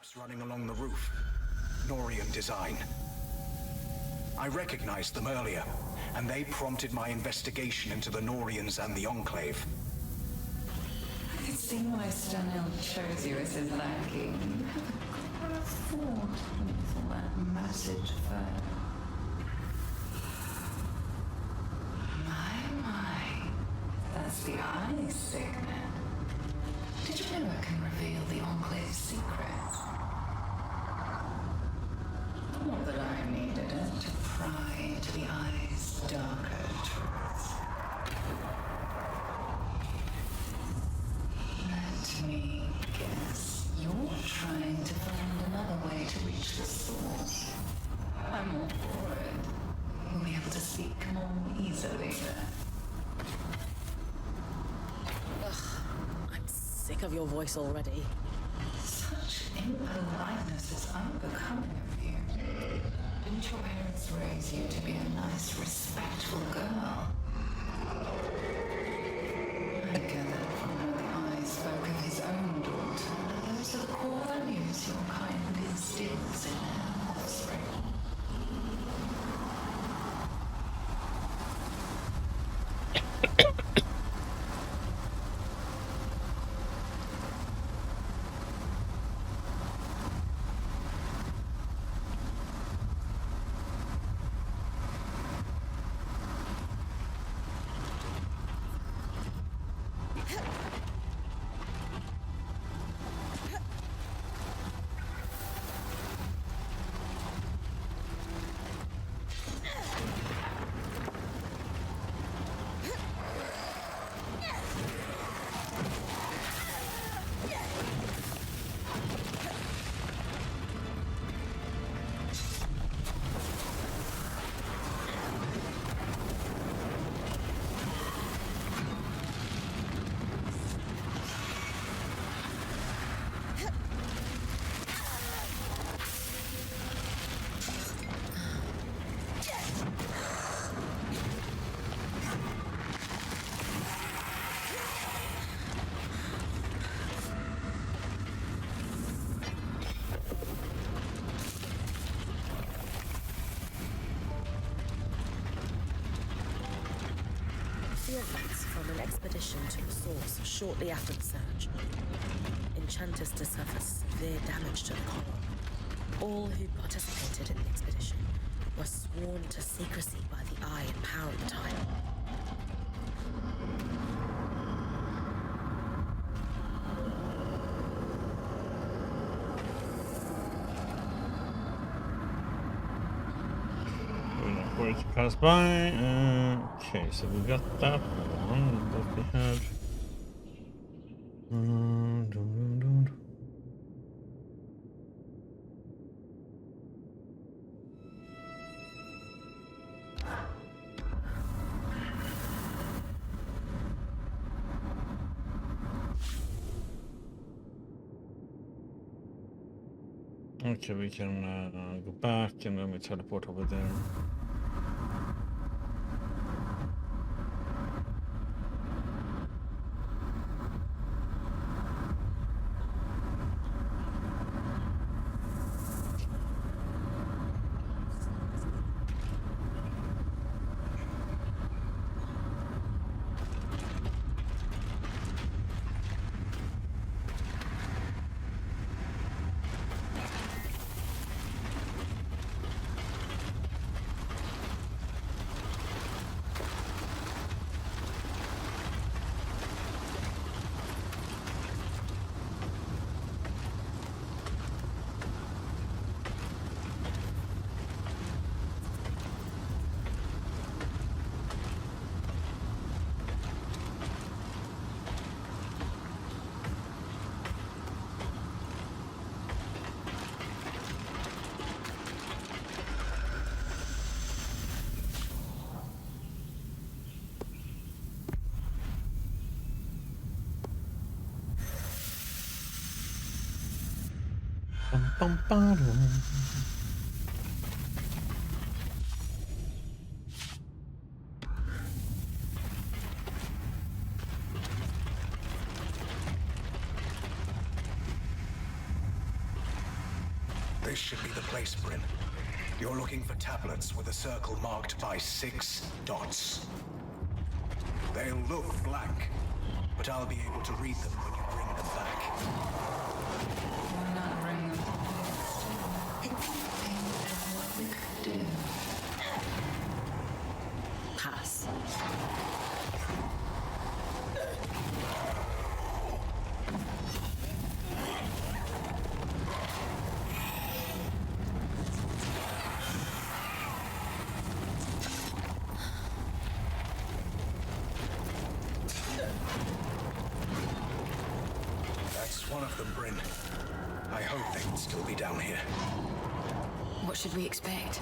traps running along the roof. Norian design. I recognized them earlier, and they prompted my investigation into the Norians and the Enclave. I can see why Stanel chose you as his lackey. You have a clever thought with all that massive fur. My. That's the eye signet. Did you know it can reveal the Enclave's secret? Not that I needed it to pry into the eye's darker truths. Let me guess. You're trying to find another way to reach the source. I'm all for it. You'll be able to speak more easily then. I'm sick of your voice already. Such impoliteness is unbecoming of you. Didn't your parents raise you to be a nice, respectful girl? I gathered from how the eye spoke of his own daughter that those are the core values your kind instills in her offspring. From an expedition to the source shortly after the surge. Enchanters to suffer severe damage to the column. All who participated in the expedition were sworn to secrecy by the Eye and Power at the time. Wait to pass by. Okay, so we got that one that we had. Okay, we can go back and then we teleport over there. Bum, bum, This should be the place, Bryn. You're looking for tablets with a circle marked by 6 dots. They'll look blank, but I'll be able to read them when you bring them back. Why not bring them first? Think of what we could do. Pass. That's one of them, Bryn. I hope they can still be down here. What should we expect?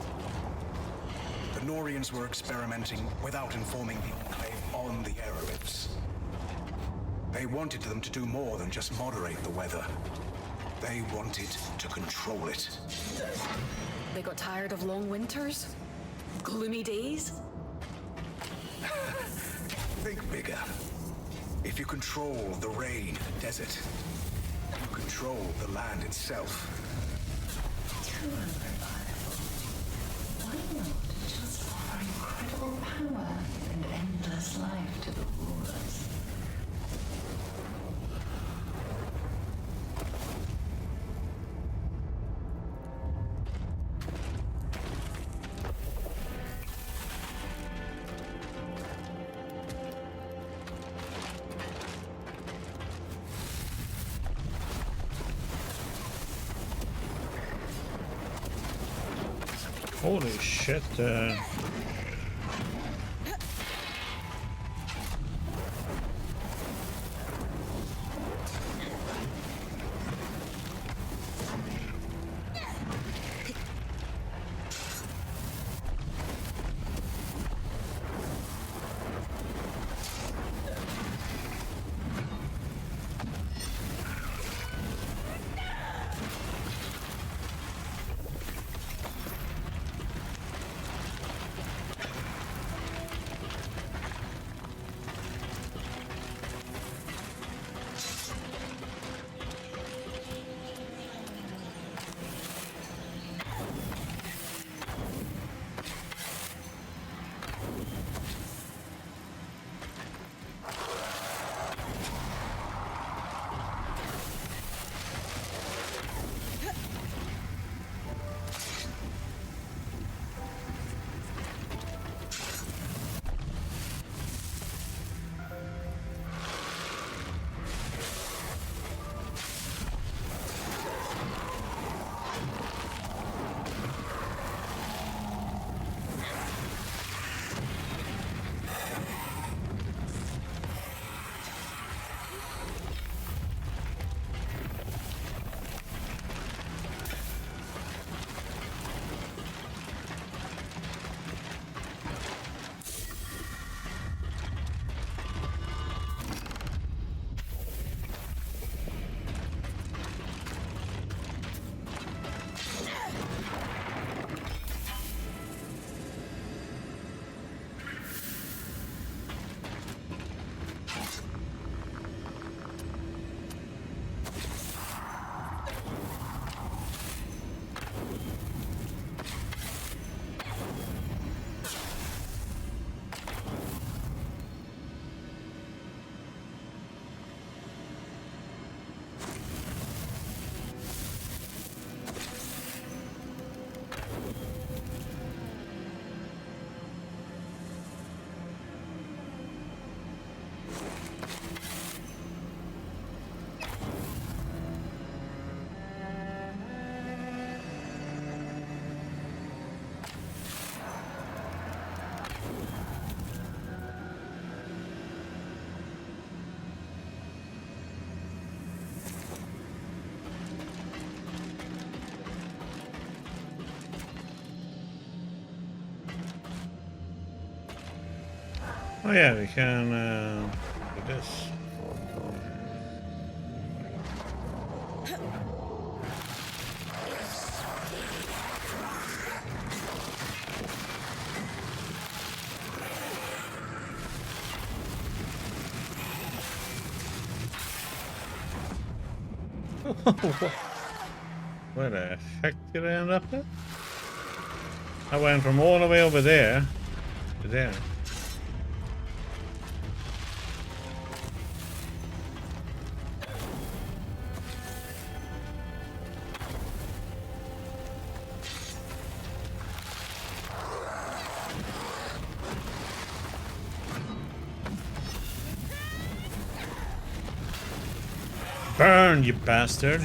The Norians were experimenting without informing the Enclave on the aeroliths. They wanted them to do more than just moderate the weather. They wanted to control it. They got tired of long winters? Gloomy days? Think bigger. If you control the rain and desert, you control the land itself. Too unreliable. Why not just offer incredible power and endless life to the rulers? Holy shit. Oh yeah, we can do this. Where the heck did I end up at? I went from all the way over there to there. Burn, you bastard!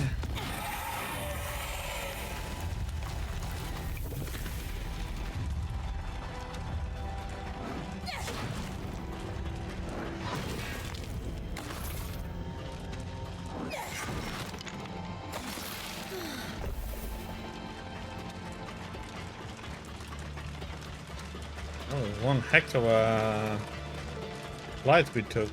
Oh, one heck of a flight we took.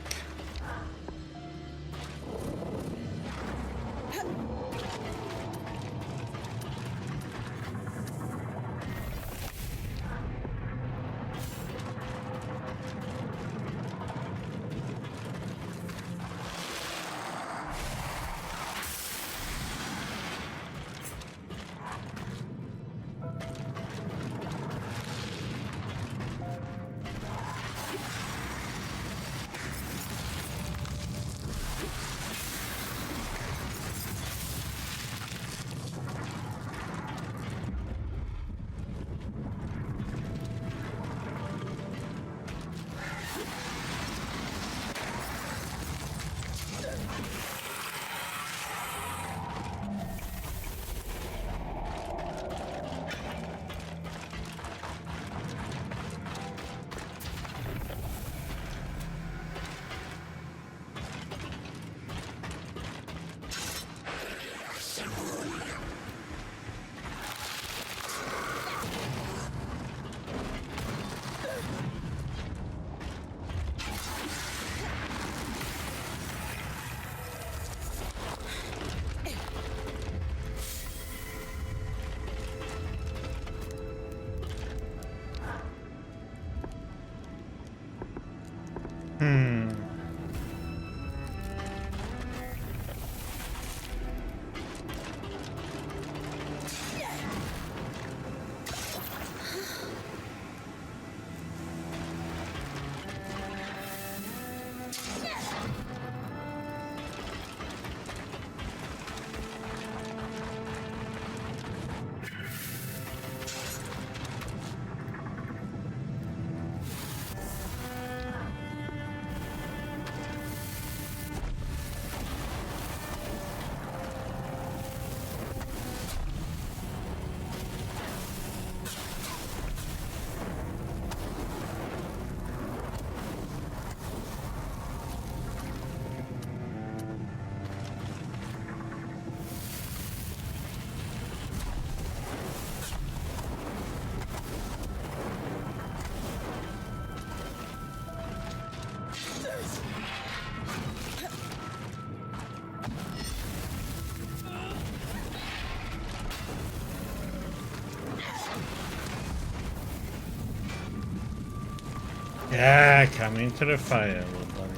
Yeah, come into the fire, everybody.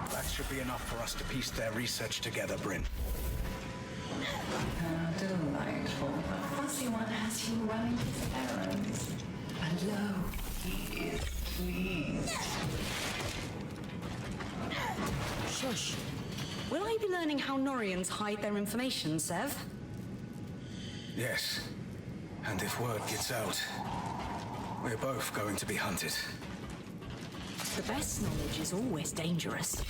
That should be enough for us to piece their research together, Bryn. How delightful. The fussy one has you running his errands. And lo, he is pleased. Shush. Will I be learning how Norians hide their information, Sev? Yes. And if word gets out, we're both going to be hunted. The best knowledge is always dangerous.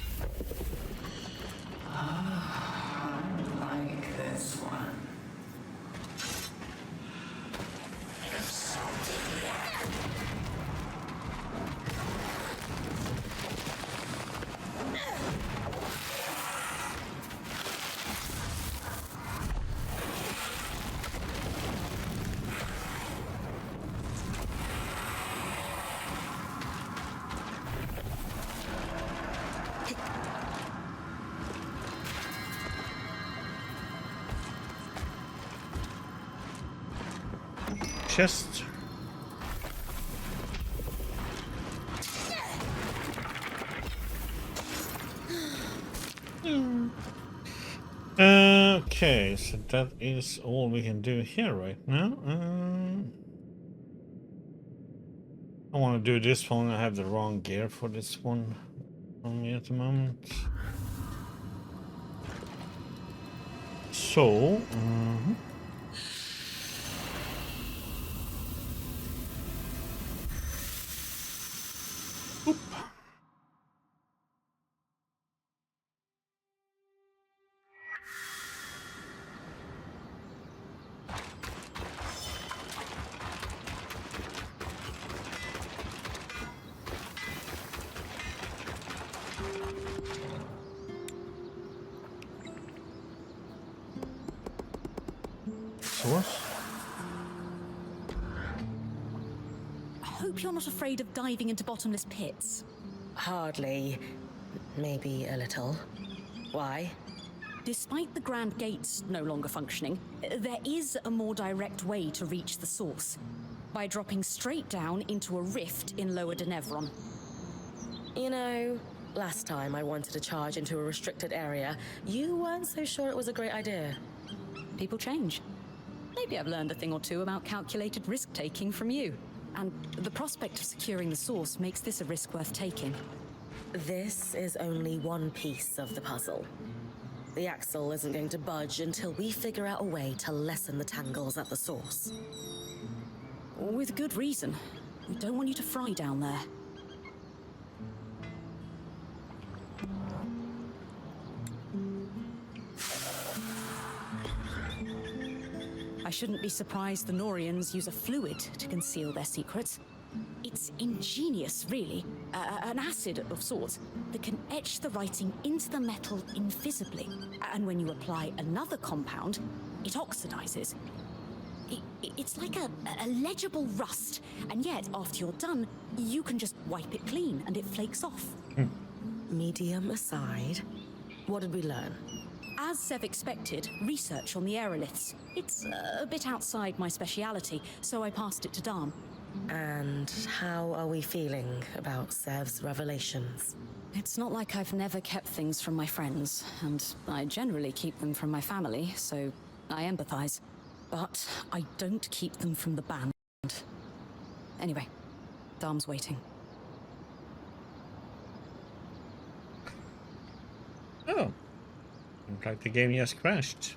I like this one. chest. Okay, so that is all we can do here right now. I want to do this one. I have the wrong gear for this one on me at the moment. So, oop. Source. I hope you're not afraid of diving into bottomless pits. Hardly. Maybe a little. Why? Despite the Grand Gates no longer functioning, there is a more direct way to reach the source. By dropping straight down into a rift in Lower Denevron. You know, last time I wanted to charge into a restricted area, you weren't so sure it was a great idea. People change. Maybe I've learned a thing or two about calculated risk-taking from you. And the prospect of securing the source makes this a risk worth taking. This is only one piece of the puzzle. The axle isn't going to budge until we figure out a way to lessen the tangles at the source. With good reason. We don't want you to fry down there. I shouldn't be surprised the Norians use a fluid to conceal their secrets. It's ingenious, really. An acid of sorts that can etch the writing into the metal invisibly. And when you apply another compound, it oxidizes. It's like a legible rust, and yet, after you're done, you can just wipe it clean and it flakes off. Medium aside, what did we learn? As Sev expected, research on the aeroliths. It's a bit outside my speciality, so I passed it to Dharm. And how are we feeling about Sev's revelations? It's not like I've never kept things from my friends, and I generally keep them from my family, so I empathize. But I don't keep them from the band. Anyway, Dharm's waiting. Oh. Looks like the game just crashed.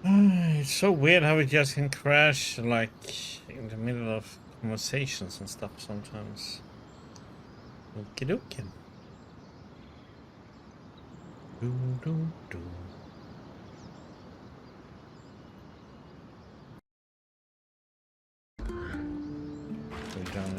It's so weird how it just can crash like in the middle of conversations and stuff sometimes. Okie dokie. Do, do, do. Go down.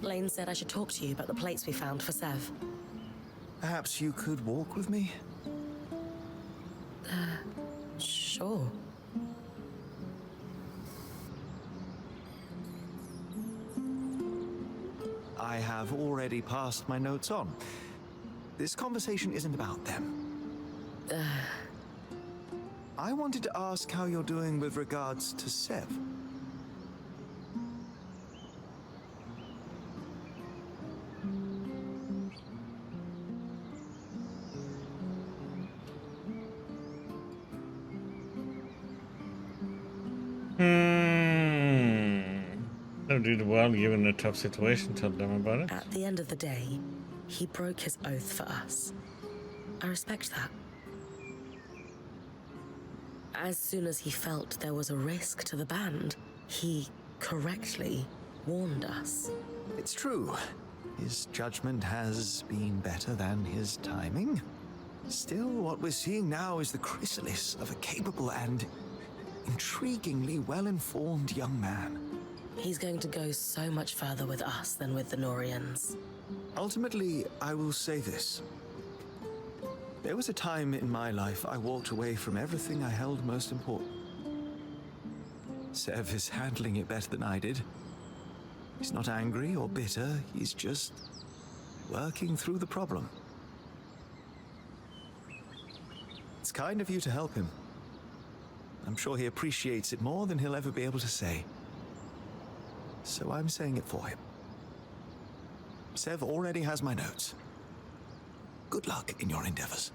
Lane said I should talk to you about the plates we found for Sev. Perhaps you could walk with me? Sure. I have already passed my notes on. This conversation isn't about them. I wanted to ask how you're doing with regards to Sev. Don't do well given a tough situation, tell them about it. At the end of the day, he broke his oath for us. I respect that. As soon as he felt there was a risk to the band, he correctly warned us. It's true. His judgment has been better than his timing. Still, what we're seeing now is the chrysalis of a capable and intriguingly well-informed young man. He's going to go so much further with us than with the Norians. Ultimately, I will say this. There was a time in my life I walked away from everything I held most important. Sev is handling it better than I did. He's not angry or bitter, he's just working through the problem. It's kind of you to help him. I'm sure he appreciates it more than he'll ever be able to say. So I'm saying it for him. Sev already has my notes. Good luck in your endeavors.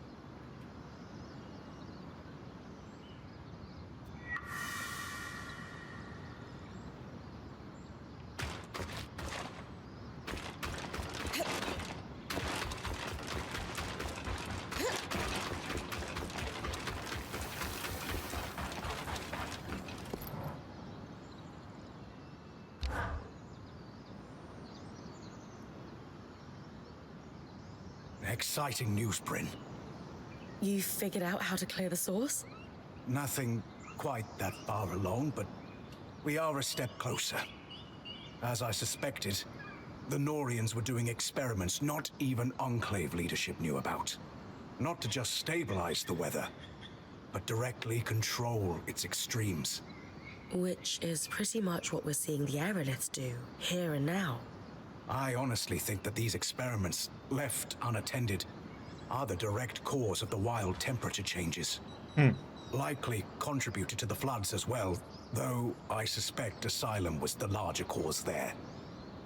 Exciting news, Bryn. You figured out how to clear the source? Nothing quite that far along, but we are a step closer. As I suspected, the Norians were doing experiments not even Enclave leadership knew about. Not to just stabilize the weather, but directly control its extremes. Which is pretty much what we're seeing the aeroliths do, here and now. I honestly think that these experiments, left unattended, are the direct cause of the wild temperature changes. Likely contributed to the floods as well, though I suspect Asylum was the larger cause there.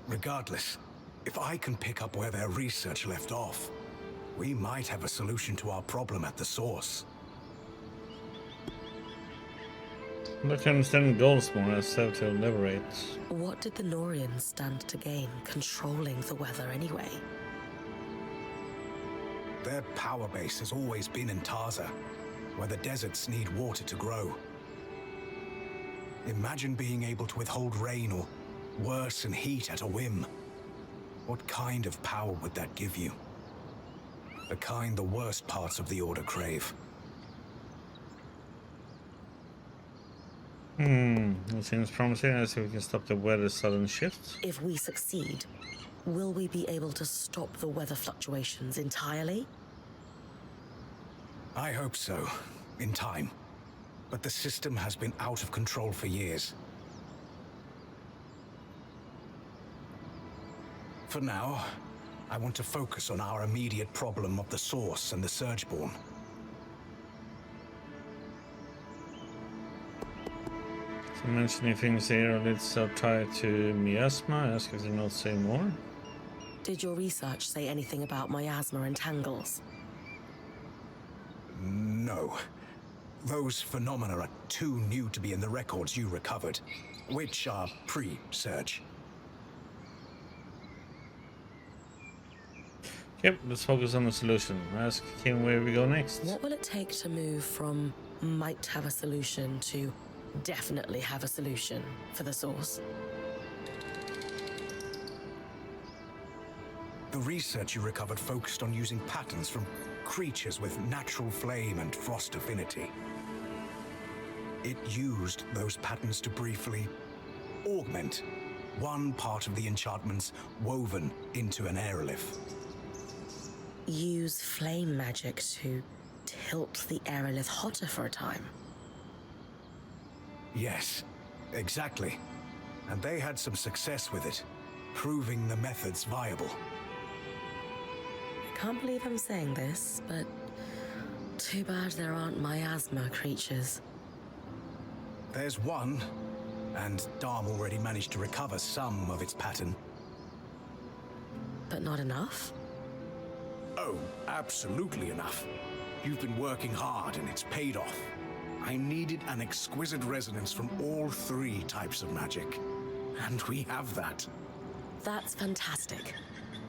Regardless, if I can pick up where their research left off, we might have a solution to our problem at the source. I'd like to understand goals more as Sev to liberate. What did the Norians stand to gain controlling the weather anyway? Their power base has always been in Taza, where the deserts need water to grow. Imagine being able to withhold rain or worsen heat at a whim. What kind of power would that give you? The kind the worst parts of the Order crave. It seems promising. I see we can stop the weather's sudden shift. If we succeed, will we be able to stop the weather fluctuations entirely? I hope so, in time. But the system has been out of control for years. For now, I want to focus on our immediate problem of the Source and the Surgeborn. So mentioning things here, let's tied to miasma. I ask if they not say more. Did your research say anything about miasma and tangles? No. Those phenomena are too new to be in the records you recovered, which are pre-Surge. Yep, let's focus on the solution. Ask him where we go next. What will it take to move from might have a solution to definitely have a solution for the source? The research you recovered focused on using patterns from creatures with natural flame and frost affinity. It used those patterns to briefly augment one part of the enchantments woven into an aerolith. Use flame magic to tilt the aerolith hotter for a time. Yes, exactly. And they had some success with it, proving the methods viable. I can't believe I'm saying this, but too bad there aren't miasma creatures. There's one, and Dharm already managed to recover some of its pattern. But not enough? Oh, absolutely enough. You've been working hard and it's paid off. I needed an exquisite resonance from all three types of magic. And we have that. That's fantastic.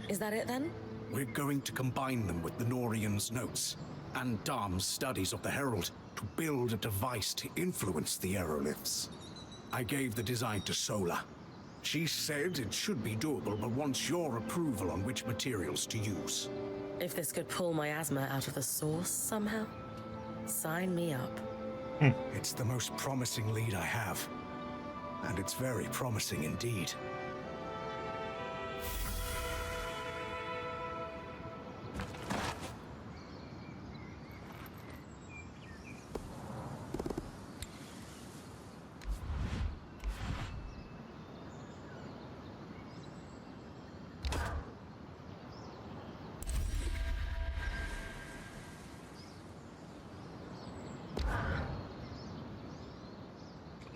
Is that it then? We're going to combine them with the Norian's notes and Dharm's studies of the Herald to build a device to influence the aeroliths. I gave the design to Sola. She said it should be doable, but wants your approval on which materials to use. If this could pull miasma out of the source somehow, sign me up. It's the most promising lead I have. And it's very promising indeed.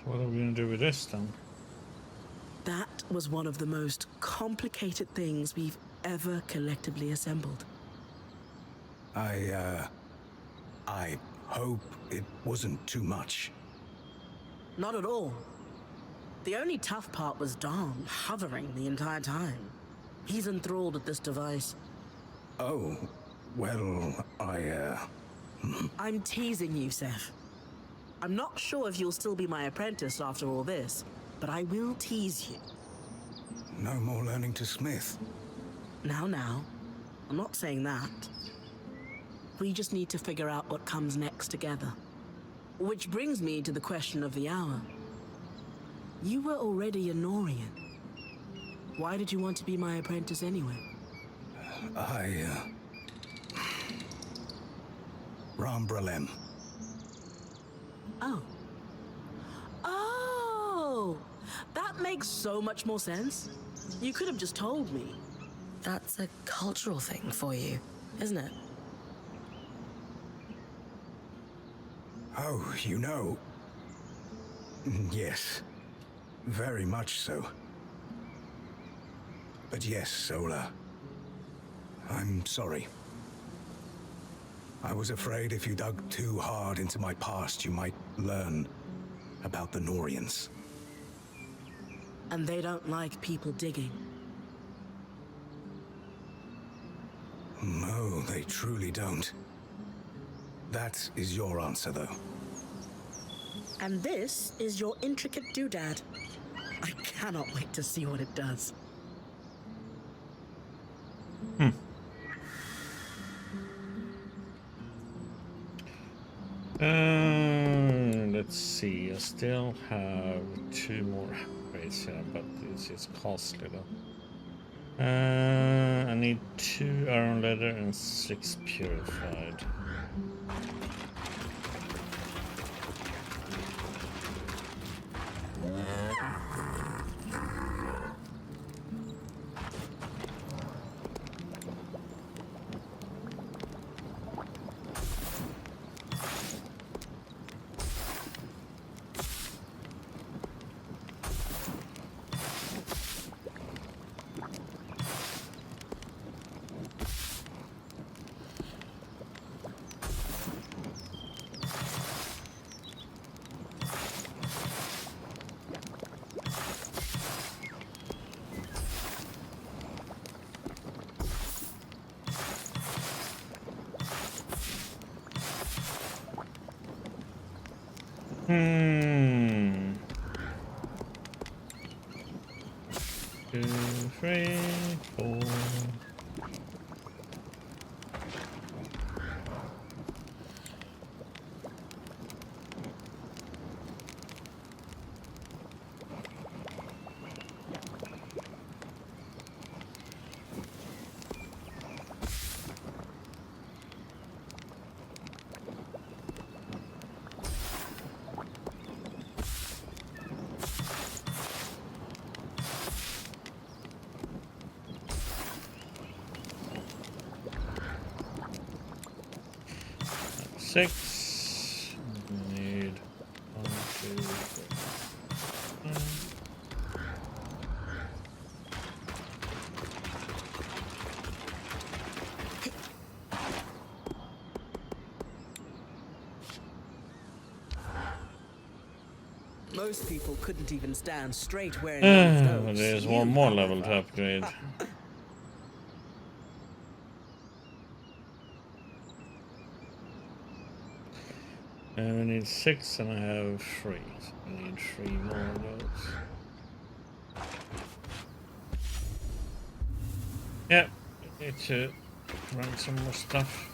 What are we gonna do with this then? That was one of the most complicated things we've ever collectively assembled. I hope it wasn't too much. Not at all. The only tough part was Dom hovering the entire time. He's enthralled at this device. Oh, well, I'm teasing you, Seth. I'm not sure if you'll still be my apprentice after all this, but I will tease you. No more learning to smith. Now, I'm not saying that. We just need to figure out what comes next together. Which brings me to the question of the hour. You were already a Norian. Why did you want to be my apprentice anyway? Rambralem. Oh, that makes so much more sense. You could have just told me. That's a cultural thing for you, isn't it? Oh, you know. Yes, very much so. But yes, Sola. I'm sorry. I was afraid if you dug too hard into my past, you might learn about the Norians. And they don't like people digging. No, they truly don't. That is your answer, though. And this is your intricate doodad. I cannot wait to see what it does. Let's see. I still have 2 more upgrades here, but this is costly though. I need 2 iron leather and 6 purified. Two, 3, 4. Six. Need 1, 2, 3. Most people couldn't even stand straight wearing one of those. There's one more level to upgrade. And we need 6 and I have 3. So we need 3 more of those. Yeah, need to run some more stuff.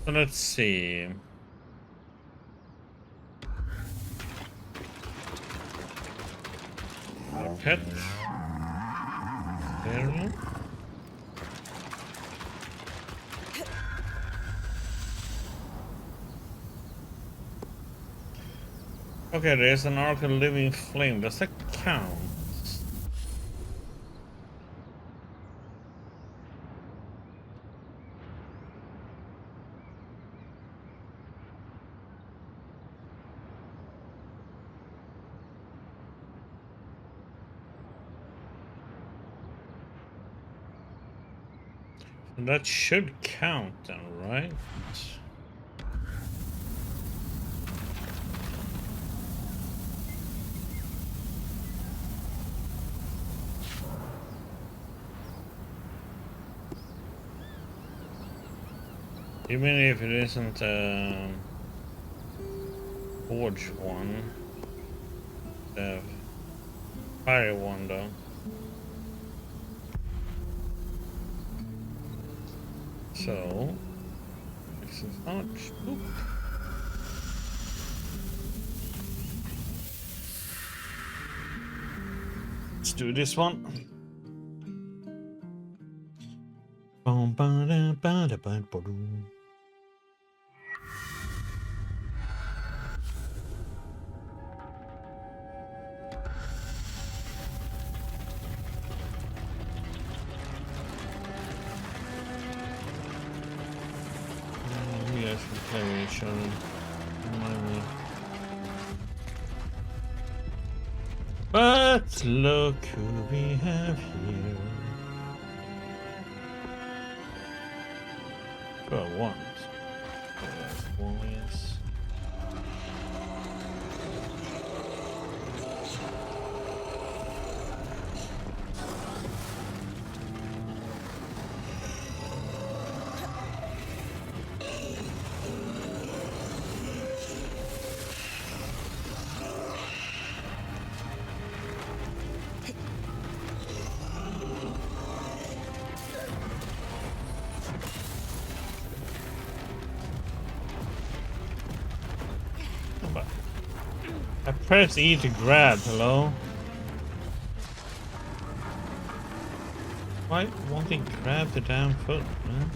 So let's see. Pet. There. Okay, there's an arc of living flame. Does that count? That should count then, right? Even if it isn't a forge one, the fire one though. So, this is not. Oop. Let's do this one. Yes, play each other. But look who we have here. Well, one. Warriors. I press E to grab, hello? Why won't he grab the damn foot, man?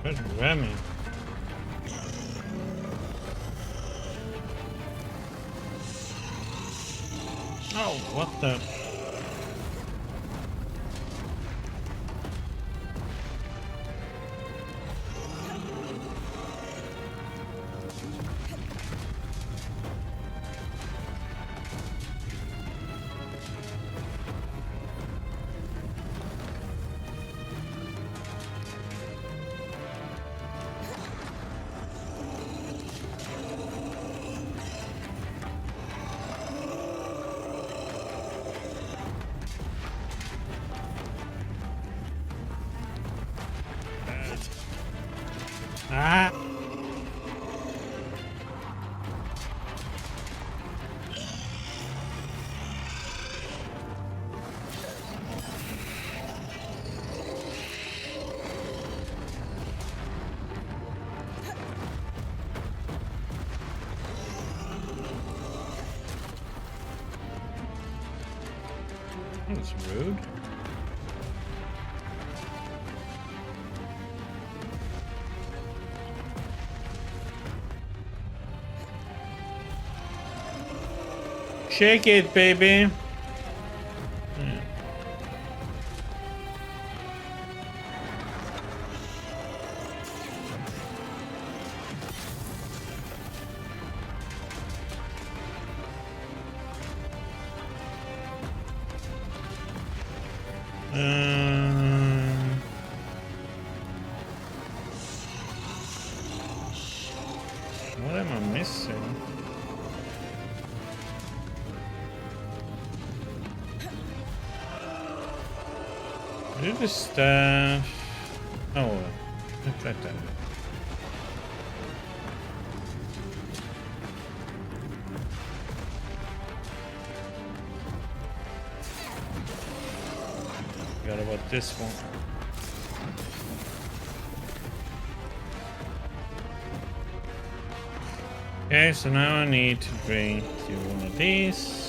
Try to grab me. Oh, what the? Ah! That's rude. Shake it, baby. Yeah. What am I missing? Do the staff. Oh, like that. Forgot about this one. Okay, so now I need to drink one of these.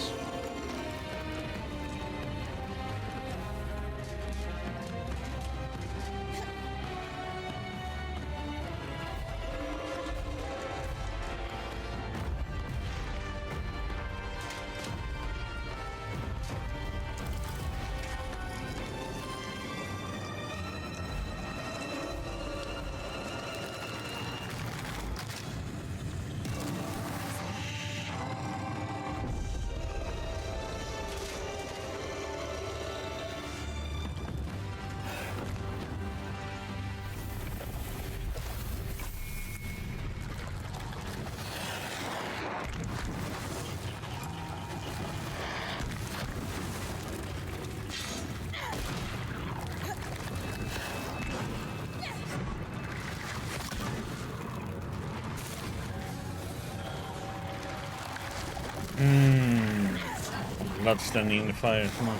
Blood standing in the fire, come on.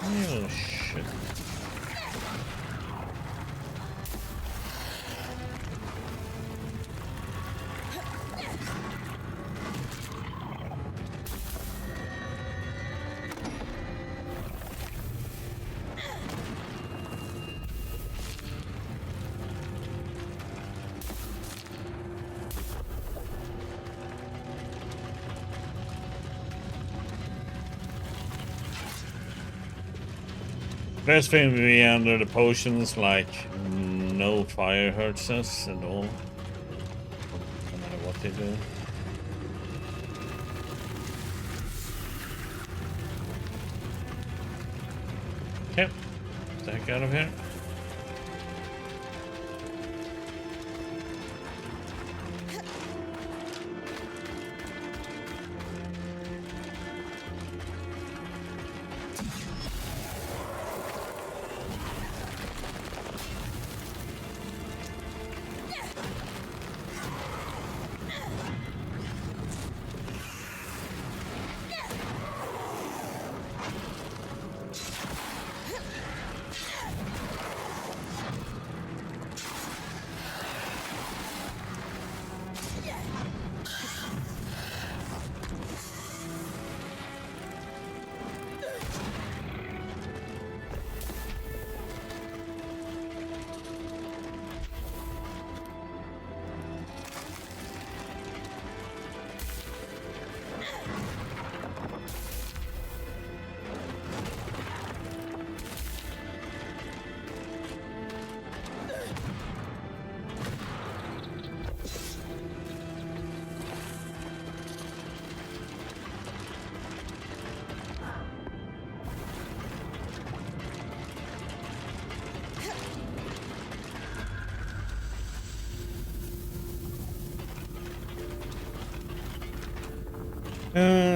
Oh shit. Best thing to be under the potions, like no fire hurts us at all, no matter what they do. Okay, get the heck out of here.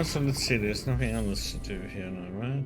So let's see, there's nothing else to do here now, right?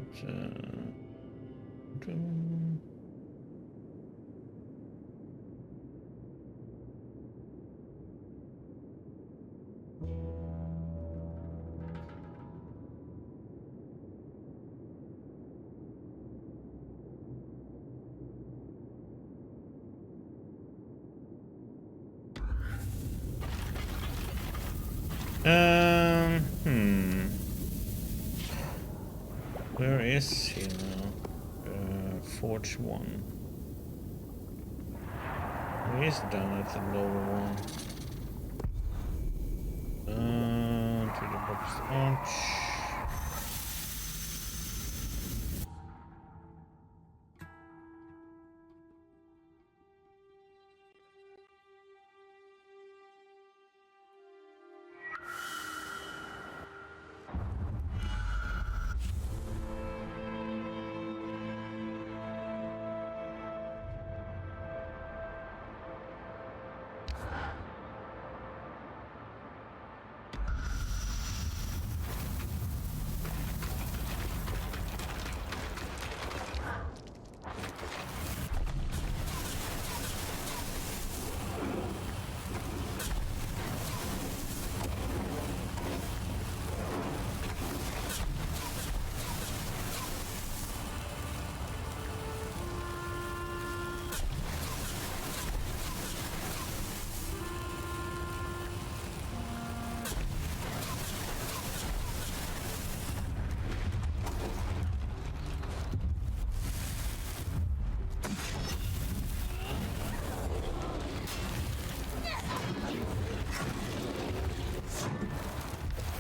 Where is he now? Forge 1. He is down at the lower one. To the box arch.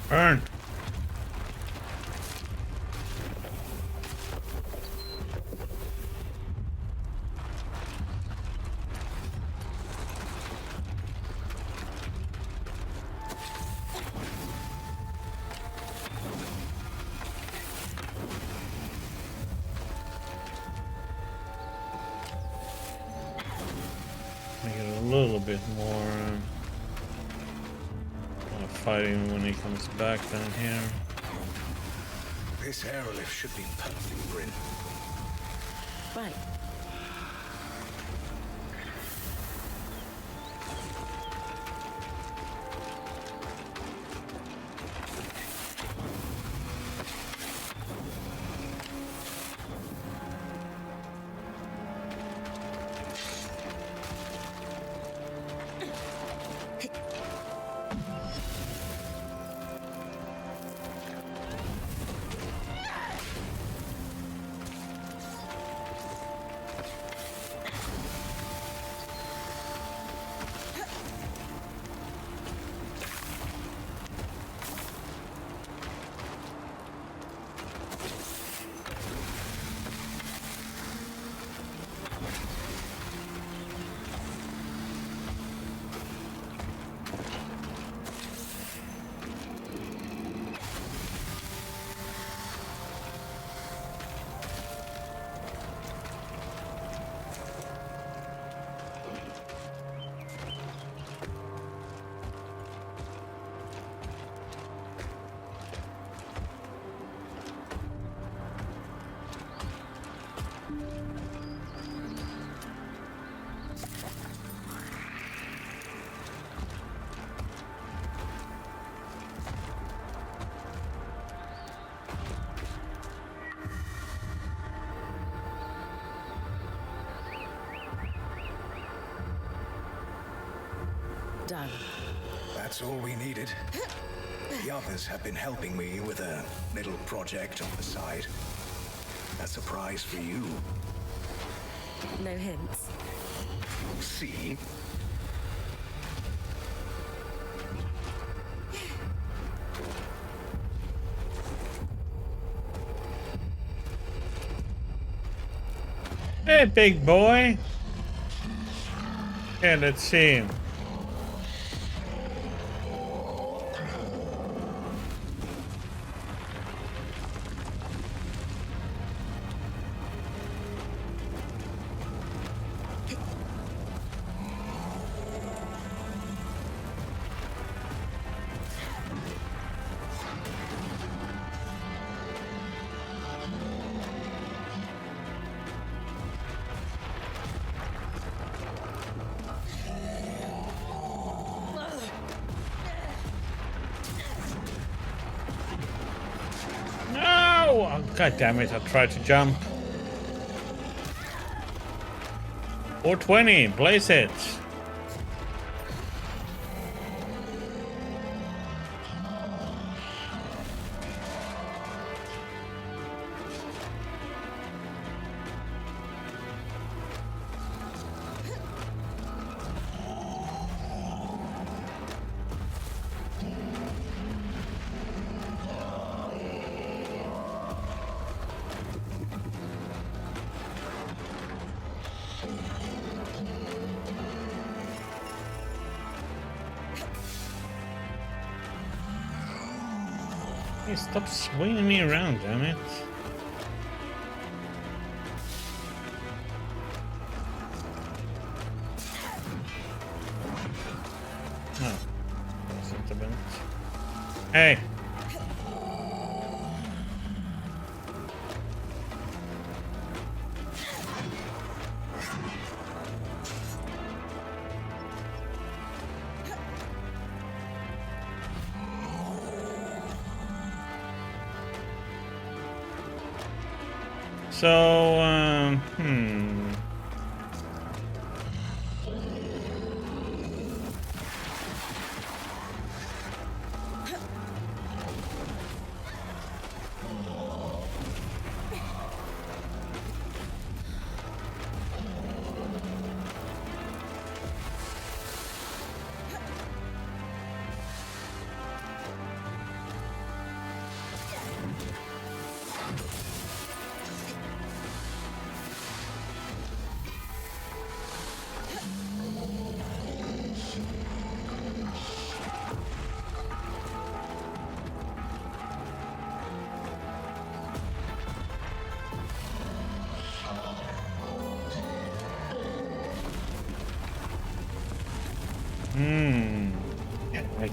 Burn! Make it a little bit more fight him when he comes back down here. This airlift should be perfect, Bryn. Right. Done. That's all we needed. The others have been helping me with a little project on the side. A surprise for you. No hints. See? Hey, big boy. Okay, let's see. Oh, God damn it, I tried to jump. 420, blaze it. Hey, stop swinging me around, damn it. Oh, that's not a bit. Hey! So,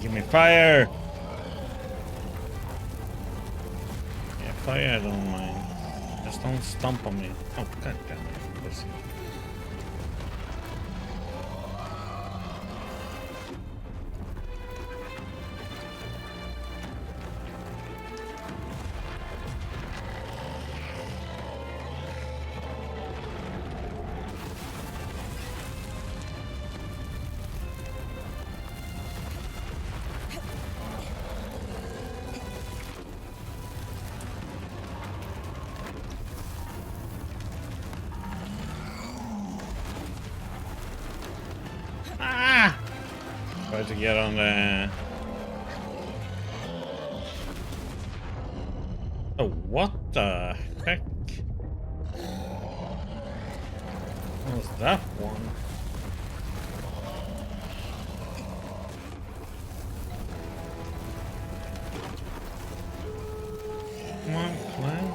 give me fire. fire, I don't mind. Just don't stomp on me. Oh, god damn it. Pussy. Ah! Try to get on the... Oh, what the heck? What was that one? Come on, climb.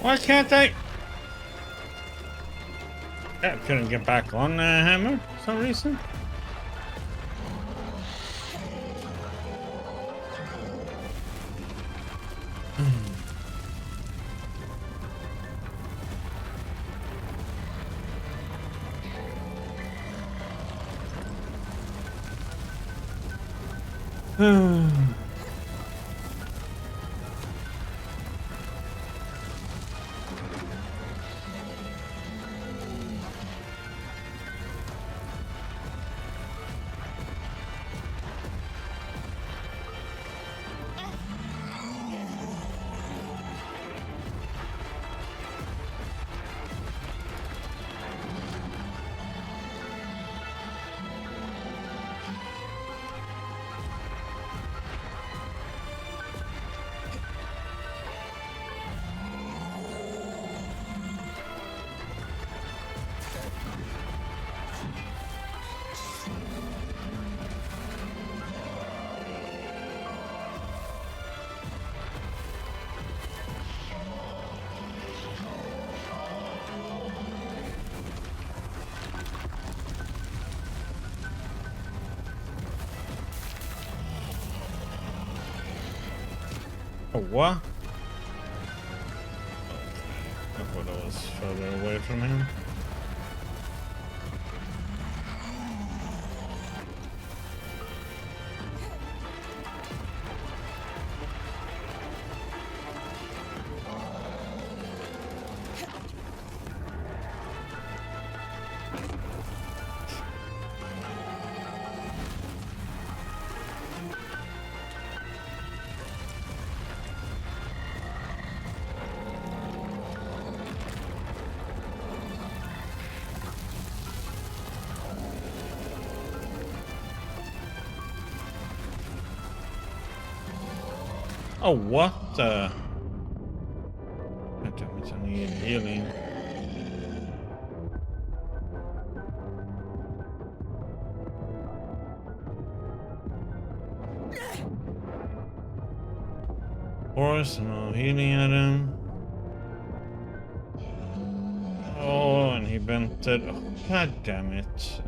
Why can't I? I couldn't get back on the hammer for some reason. Oh, what? I thought I was further away from him. Oh, what the? God damn it, I need healing. course, no healing item. Oh, and he bent it. Oh, god damn it.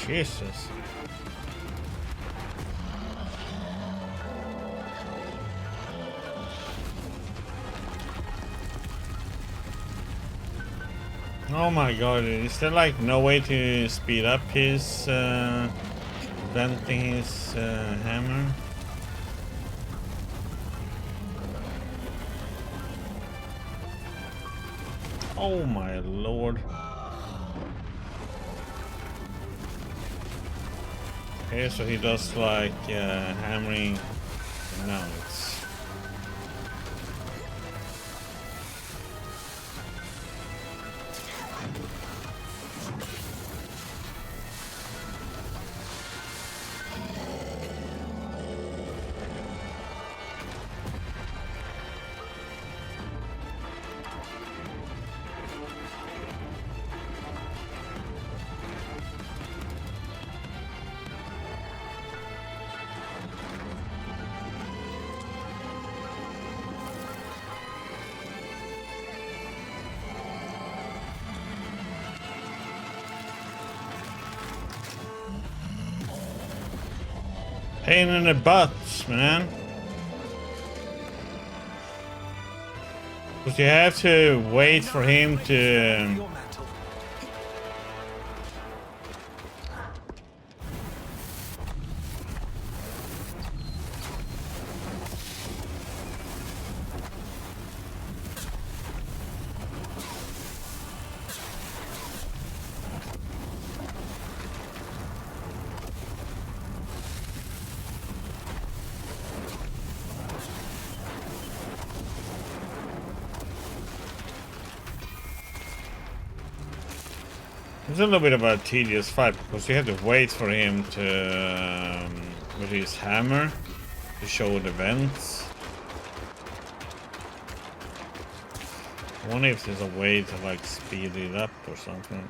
Jesus. Oh my god, is there like no way to speed up his venting his hammer? Oh my lord. Okay, so he does like hammering. No, it's pain in the butt, man. Because you have to wait for him to. It's a little bit of a tedious fight because you have to wait for him to with his hammer to show the vents. I wonder if there's a way to like speed it up or something.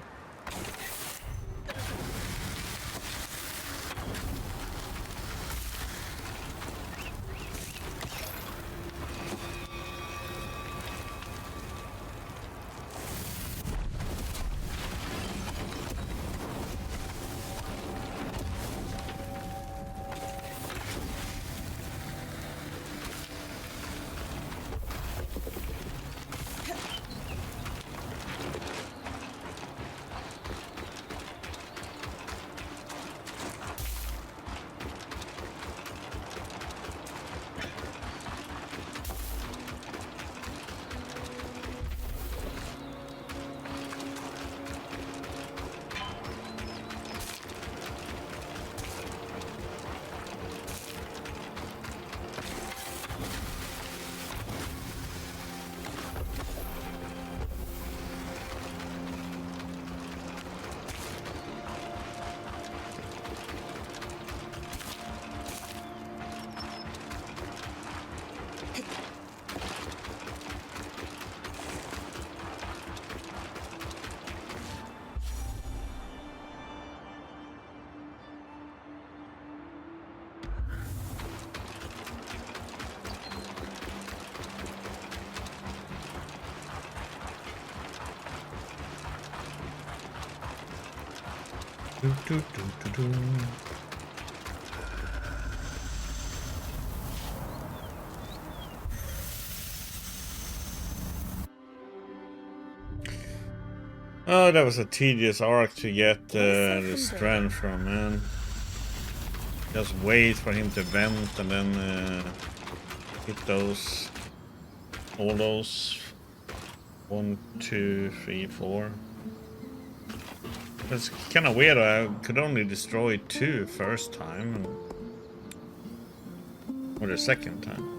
Do, do, do, do, do. Oh, that was a tedious arc to get the strand from, man. Just wait for him to vent and then hit those. All those. 1, 2, 3, 4. It's kind of weird. I could only destroy 2 first time. Or the second time.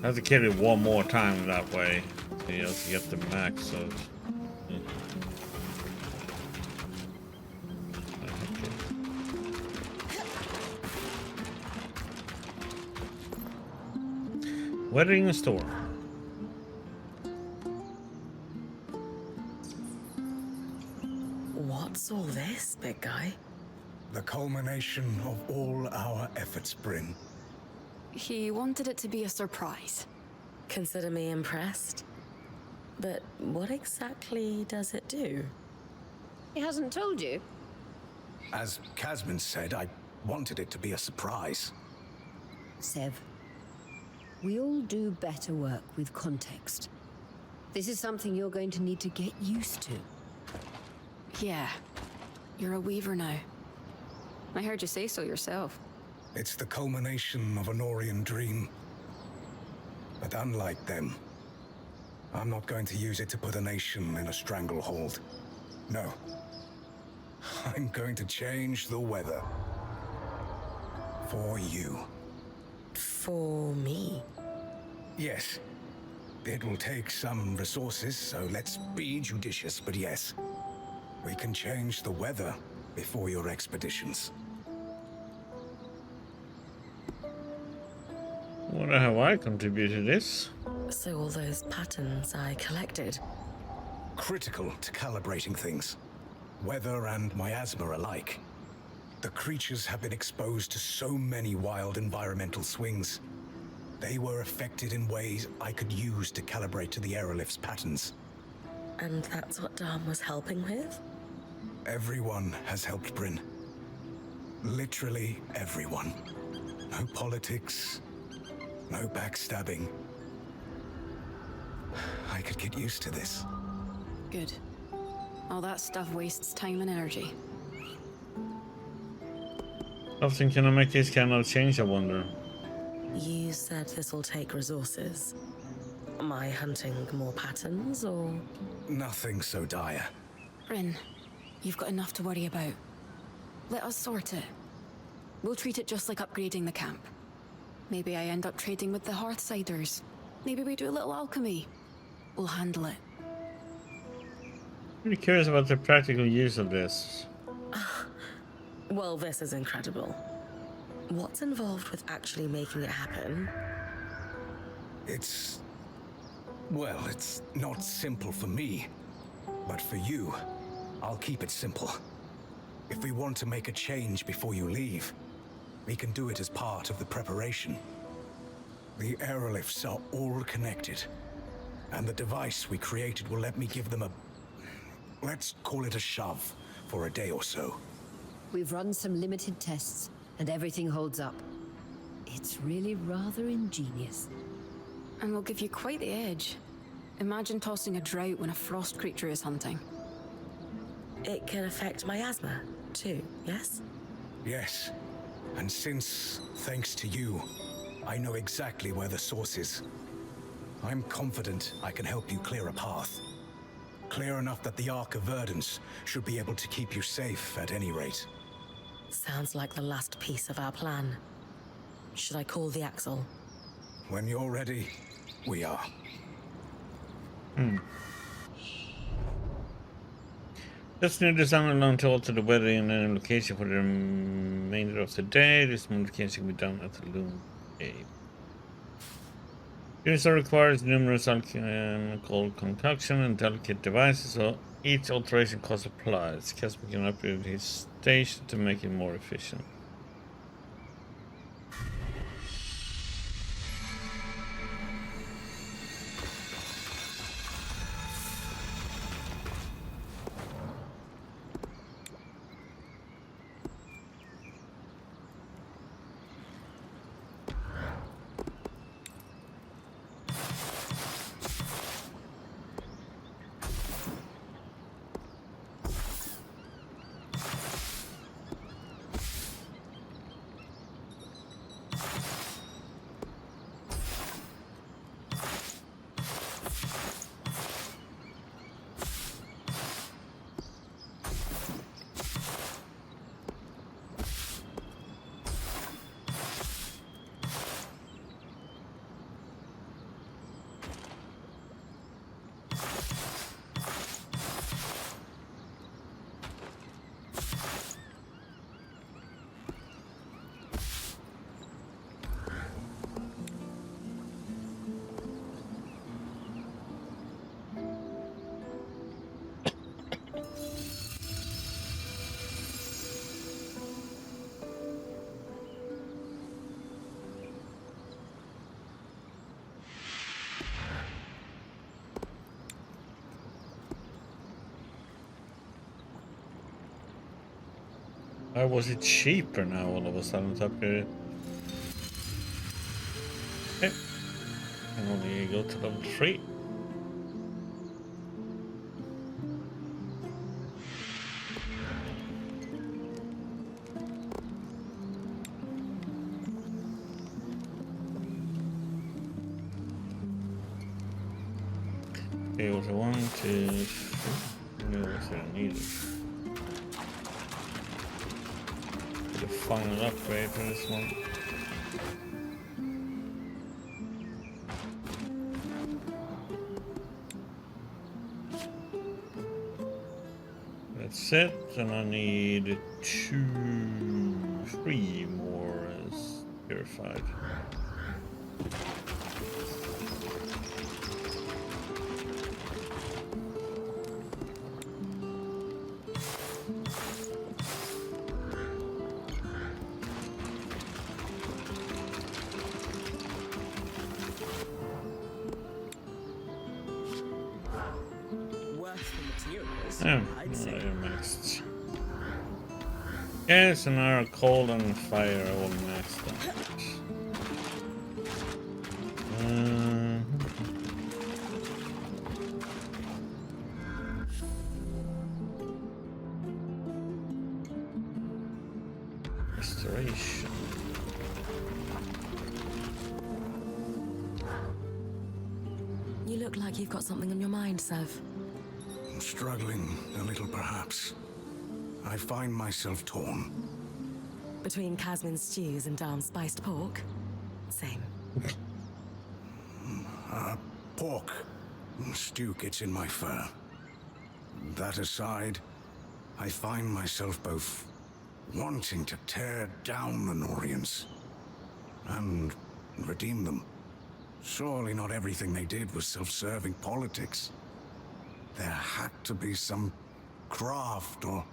I have to kill it one more time that way. You know, to get the max of. Weathering a storm. What's all this, big guy? The culmination of all our efforts, Bryn. He wanted it to be a surprise. Consider me impressed. But what exactly does it do? He hasn't told you? As Casman said, I wanted it to be a surprise. Sev, we all do better work with context. This is something you're going to need to get used to. Yeah. You're a weaver now. I heard you say so yourself. It's the culmination of a Norian dream. But unlike them, I'm not going to use it to put a nation in a stranglehold. No. I'm going to change the weather. For you. For me? Yes. It will take some resources, so let's be judicious, but yes. We can change the weather before your expeditions. What have I contributed to this? So all those patterns I collected. Critical to calibrating things. Weather and miasma alike. The creatures have been exposed to so many wild environmental swings. They were affected in ways I could use to calibrate to the aerolift's patterns. And that's what Dom was helping with? Everyone has helped Bryn. Literally everyone. No politics, no backstabbing. I could get used to this. Good. All that stuff wastes time and energy. How often can I make this kind of change, I wonder? You said this will take resources. Am I hunting more patterns, or...? Nothing so dire. Bryn, you've got enough to worry about. Let us sort it. We'll treat it just like upgrading the camp. Maybe I end up trading with the Hearthsiders. Maybe we do a little alchemy. We'll handle it. Really curious about the practical use of this. Well, this is incredible. What's involved with actually making it happen? Well, it's not simple for me. But for you, I'll keep it simple. If we want to make a change before you leave, we can do it as part of the preparation. The aerolifts are all connected, and the device we created will let me give them let's call it a shove for a day or so. We've run some limited tests, and everything holds up. It's really rather ingenious. And we'll give you quite the edge. Imagine tossing a drought when a frost creature is hunting. It can affect miasma, too, yes? Yes. And since, thanks to you, I know exactly where the source is, I'm confident I can help you clear a path. Clear enough that the Ark of Verdance should be able to keep you safe at any rate. Sounds like the last piece of our plan. Should I call the Axle? When you're ready, we are. Just need to summon along to alter the weather in a location for the remainder of the day. This modification can be done at the Loom Cave. User requires numerous alchemical concoction and delicate devices, so each alteration cost applies. Casper can upgrade his station to make it more efficient. Why was it cheaper now all of a sudden to upgrade it? Okay. And only go to level 3. Okay, was 1, 2, 3. No, was there needed? The final upgrade for this one. That's it, and I need 3 more as purified. Oh, they're maxed. Yes, and our cold and fire are all maxed out. Restoration. You look like you've got something on your mind, Sev. Struggling a little, perhaps. I find myself torn. Between Casmin stews and Darm spiced pork? Same. Pork. Stew gets in my fur. That aside, I find myself both wanting to tear down the Norians and redeem them. Surely not everything they did was self-serving politics. There had to be some craft or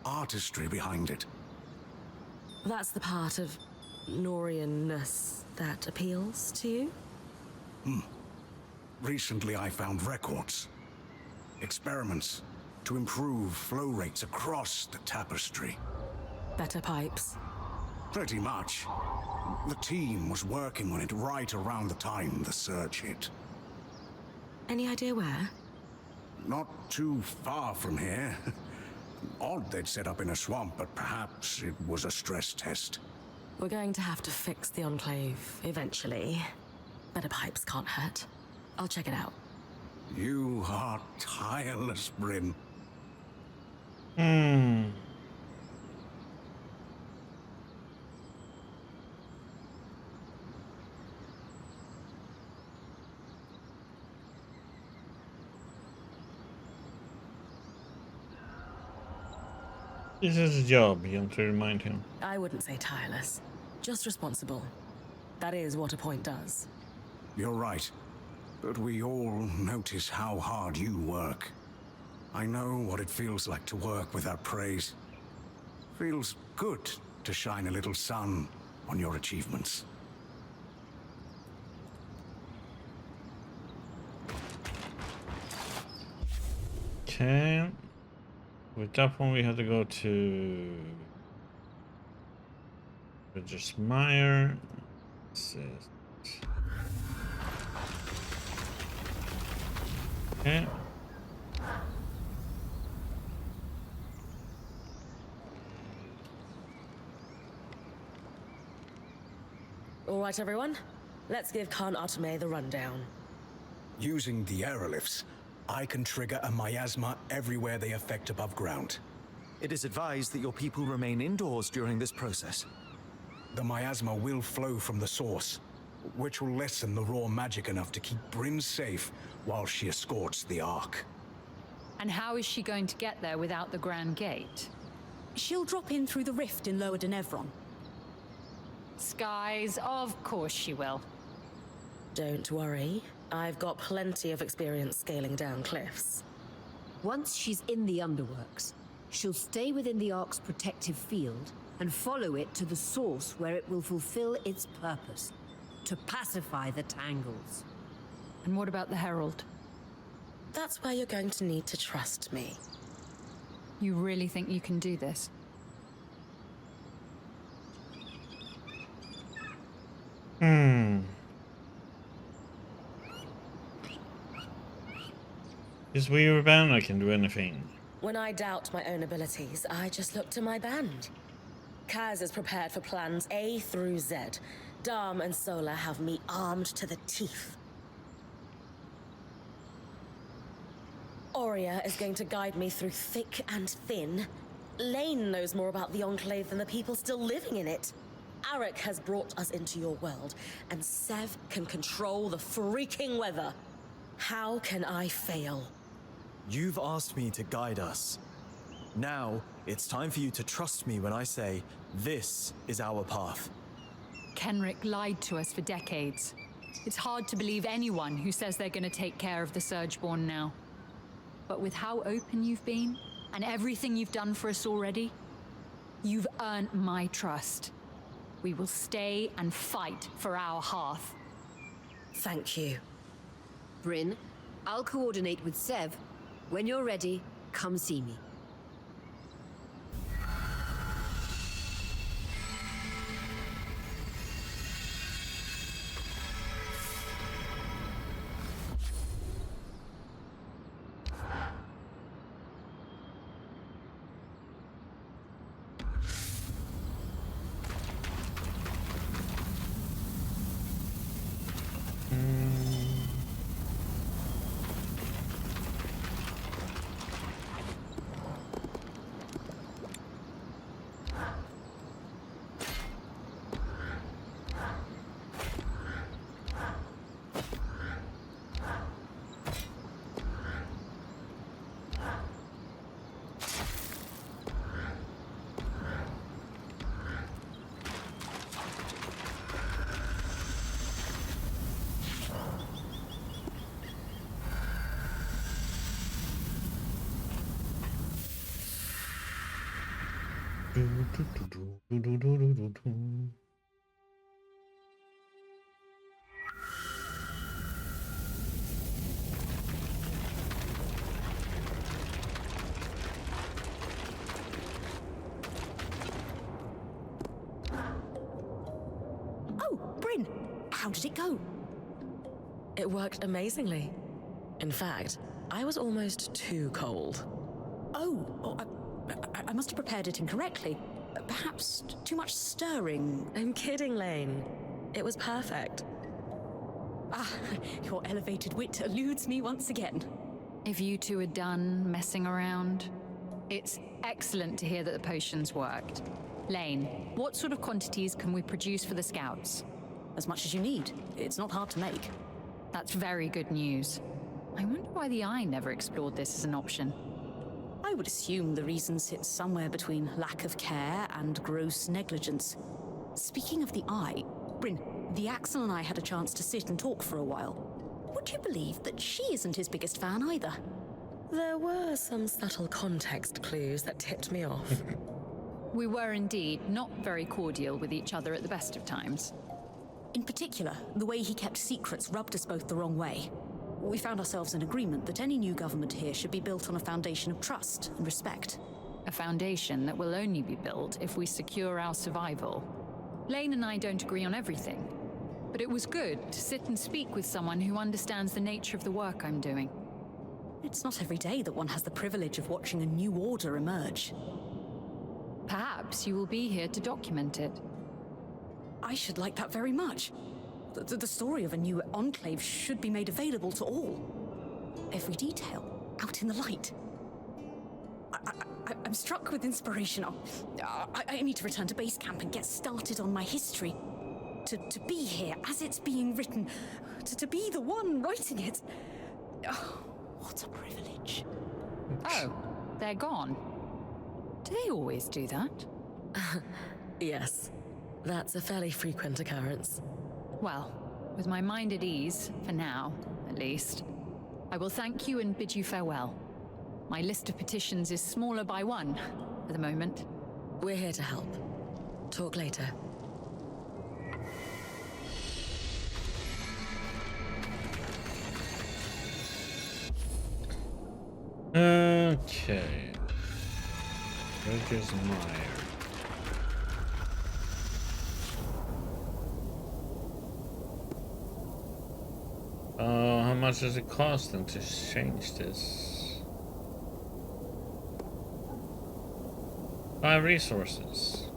artistry behind it. That's the part of Norian-ness that appeals to you? Recently I found records. Experiments to improve flow rates across the tapestry. Better pipes. Pretty much. The team was working on it right around the time the surge hit. Any idea where? Not too far from here. Odd they'd set up in a swamp, but perhaps it was a stress test. We're going to have to fix the Enclave eventually. Better pipes can't hurt. I'll check it out. You are tireless, Bryn. This is a job, you have to remind him. I wouldn't say tireless. Just responsible. That is what a point does. You're right. But we all notice how hard you work. I know what it feels like to work without praise. Feels good to shine a little sun on your achievements. Okay. With that one, we have to go to Regis Meyer. Okay. All right, everyone. Let's give Khan Arteme the rundown. Using the aerolifts, I can trigger a miasma everywhere they affect above ground. It is advised that your people remain indoors during this process. The miasma will flow from the source, which will lessen the raw magic enough to keep Bryn safe while she escorts the Ark. And how is she going to get there without the Grand Gate? She'll drop in through the rift in Lower Denevron. Skies, of course she will. Don't worry. I've got plenty of experience scaling down cliffs. Once she's in the underworks, she'll stay within the Ark's protective field and follow it to the source where it will fulfill its purpose, to pacify the Tangles. And what about the Herald? That's where you're going to need to trust me. You really think you can do this? Is we your band? I can do anything. When I doubt my own abilities, I just look to my band. Kaz is prepared for plans A through Z. Dam and Sola have me armed to the teeth. Aurea is going to guide me through thick and thin. Lane knows more about the Enclave than the people still living in it. Arik has brought us into your world, and Sev can control the freaking weather. How can I fail? You've asked me to guide us. Now, it's time for you to trust me when I say, this is our path. Kenrick lied to us for decades. It's hard to believe anyone who says they're going to take care of the Surgeborn now. But with how open you've been, and everything you've done for us already, you've earned my trust. We will stay and fight for our hearth. Thank you. Bryn, I'll coordinate with Sev. When you're ready, come see me. Oh, Bryn! How did it go? It worked amazingly. In fact, I was almost too cold. I must have prepared it incorrectly. Perhaps too much stirring. I'm kidding, Lane. It was perfect. Your elevated wit eludes me once again. If you two are done messing around, it's excellent to hear that the potions worked. Lane, what sort of quantities can we produce for the scouts? As much as you need. It's not hard to make. That's very good news. I wonder why the Eye never explored this as an option. I would assume the reason sits somewhere between lack of care and gross negligence. Speaking of the Eye, Bryn, The Axel and I had a chance to sit and talk for a while. Would you believe that she isn't his biggest fan either? There were some subtle context clues that tipped me off. We were indeed not very cordial with each other at the best of times. In particular, the way he kept secrets rubbed us both the wrong way. We found ourselves in agreement that any new government here should be built on a foundation of trust and respect. A foundation that will only be built if we secure our survival. Lane and I don't agree on everything, but it was good to sit and speak with someone who understands the nature of the work I'm doing. It's not every day that one has the privilege of watching a new order emerge. Perhaps you will be here to document it. I should like that very much. The story of a new enclave should be made available to all. Every detail out in the light. I'm struck with inspiration. I need to return to base camp and get started on my history. To be here as it's being written. To be the one writing it. Oh, what a privilege. Oh, they're gone. Do they always do that? Yes, that's a fairly frequent occurrence. Well, with my mind at ease, for now, at least, I will thank you and bid you farewell. My list of petitions is smaller by one, for the moment. We're here to help. Talk later. Okay. Bridges Mire. How much does it cost them to change this? 5 resources.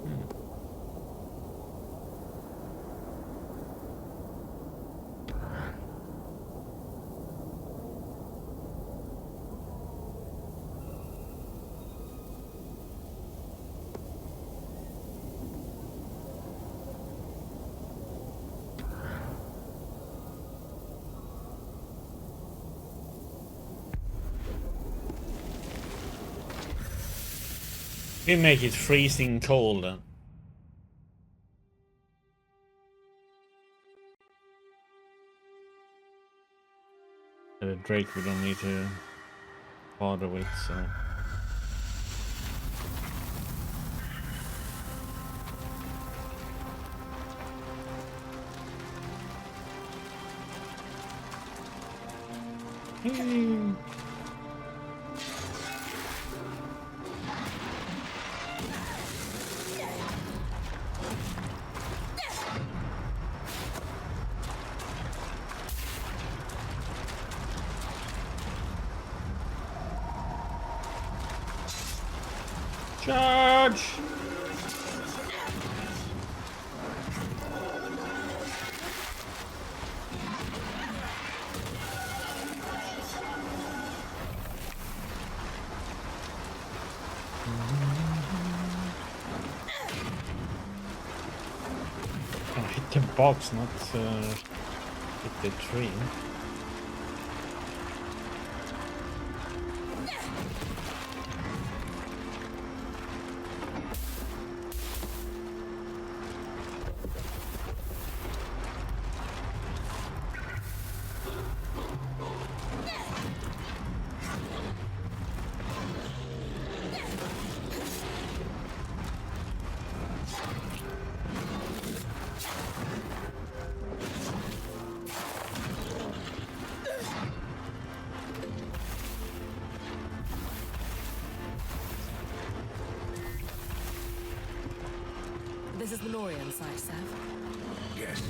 We make it freezing cold then. The Drake we don't need to bother with, so. Charge! Oh, hit the box, not hit the tree. This is the Lorien site, Sev. Yes.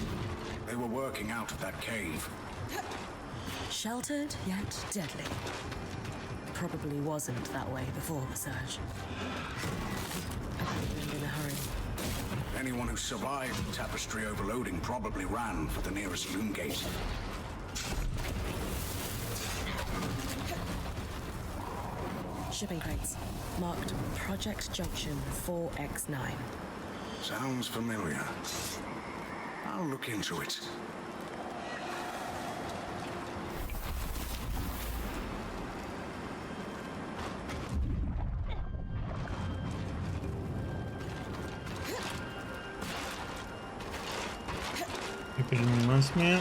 They were working out of that cave. Sheltered, yet deadly. Probably wasn't that way before the surge. In a hurry. Anyone who survived tapestry overloading probably ran for the nearest loom gate. Shipping crates. Marked Project Junction 4X9. Sounds familiar. I'll look into it. Hope it reminds me.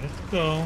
Let's go.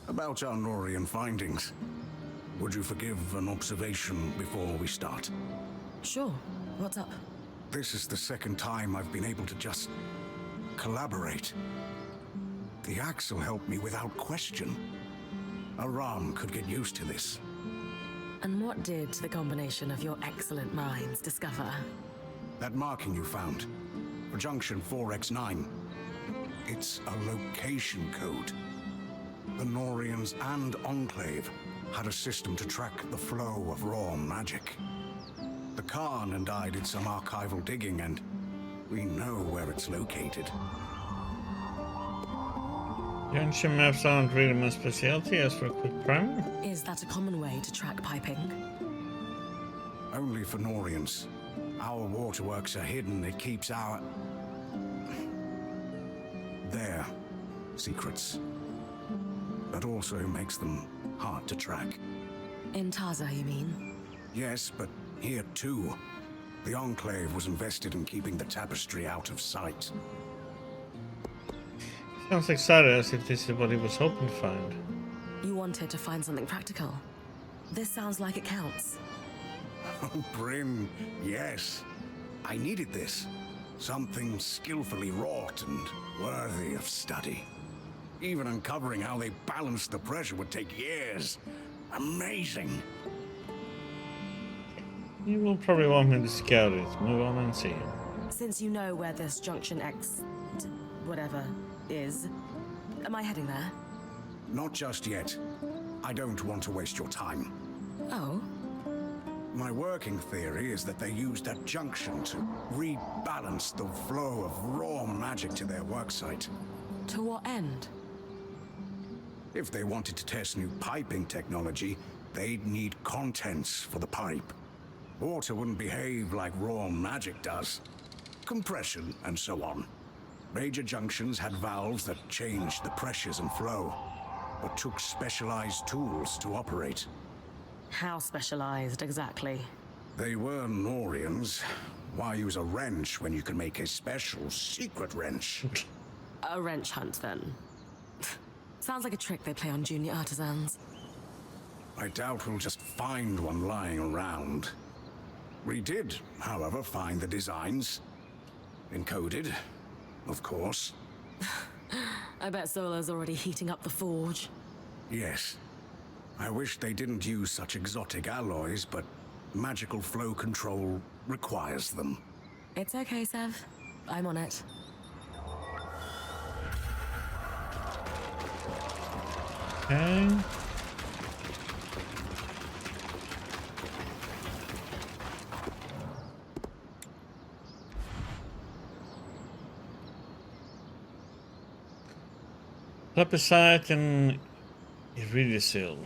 About our Norian findings, would you forgive an observation before we start? Sure. What's up? This is the second time I've been able to just collaborate. The Axle helped me without question. Aram could get used to this. And what did the combination of your excellent minds discover? That marking you found, for Junction 4X9, it's a location code. The Norians and Enclave had a system to track the flow of raw magic. The Khan and I did some archival digging, and we know where it's located. Junction maps aren't really my specialty, as for a quick primer. Is that a common way to track piping? Only for Norians. Our waterworks are hidden. It keeps their secrets. That also makes them hard to track. In Taza, you mean? Yes, but here too. The Enclave was invested in keeping the tapestry out of sight. Sounds excited, as if this is what he was hoping to find. You wanted to find something practical. This sounds like it counts. Oh, Bryn, yes. I needed this. Something skillfully wrought and worthy of study. Even uncovering how they balanced the pressure would take years. Amazing. You will probably want me to scout it. Move on and see. Since you know where this Junction X... whatever is, am I heading there? Not just yet. I don't want to waste your time. Oh? My working theory is that they used that junction to rebalance the flow of raw magic to their worksite. To what end? If they wanted to test new piping technology, they'd need contents for the pipe. Water wouldn't behave like raw magic does. Compression and so on. Major junctions had valves that changed the pressures and flow, but took specialized tools to operate. How specialized, exactly? They were Norians. Why use a wrench when you can make a special secret wrench? A wrench hunt, then. Sounds like a trick they play on junior artisans. I doubt we'll just find one lying around. We did, however, find the designs. Encoded, of course. I bet Sola's already heating up the forge. Yes. I wish they didn't use such exotic alloys, but magical flow control requires them. It's okay, Sev. I'm on it. Okay. Plebiscite and Iridisil.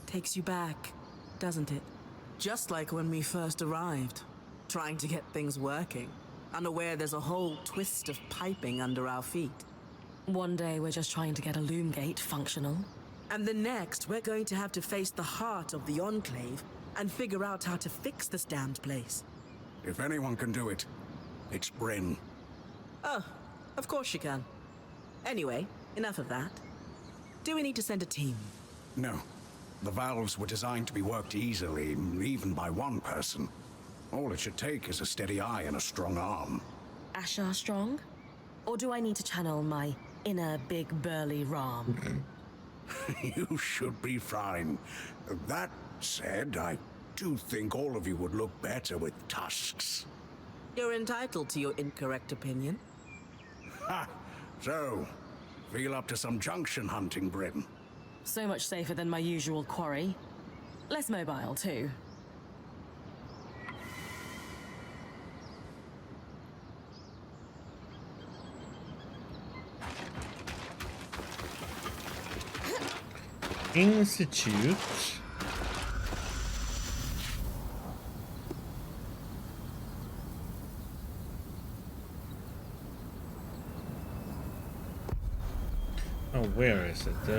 Takes you back, doesn't it? Just like when we first arrived, trying to get things working, unaware there's a whole twist of piping under our feet. One day we're just trying to get a loom gate functional. And the next, we're going to have to face the heart of the Enclave and figure out how to fix this damned place. If anyone can do it, it's Bryn. Oh, of course she can. Anyway, enough of that. Do we need to send a team? No. The valves were designed to be worked easily, even by one person. All it should take is a steady eye and a strong arm. Ashar strong? Or do I need to channel my inner big burly Ram? You should be fine. That said, I do think all of you would look better with tusks. You're entitled to your incorrect opinion. Ha! So, feel up to some junction hunting, Bryn. So much safer than my usual quarry. Less mobile, too. Institute. Oh, where is it?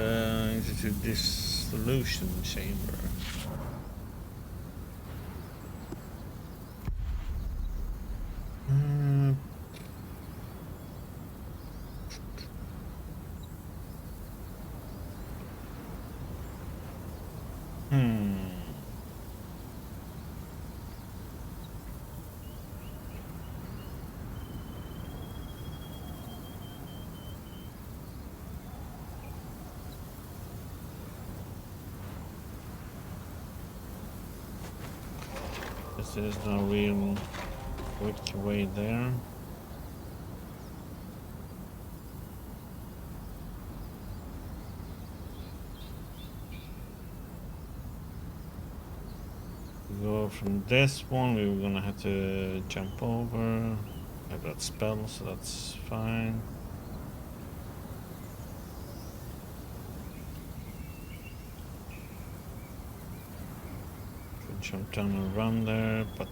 Institute Dissolution Chamber. There's no real quick way there. We go from this one, we were gonna have to jump over. I have that spell, so that's fine. Jump down and run there, but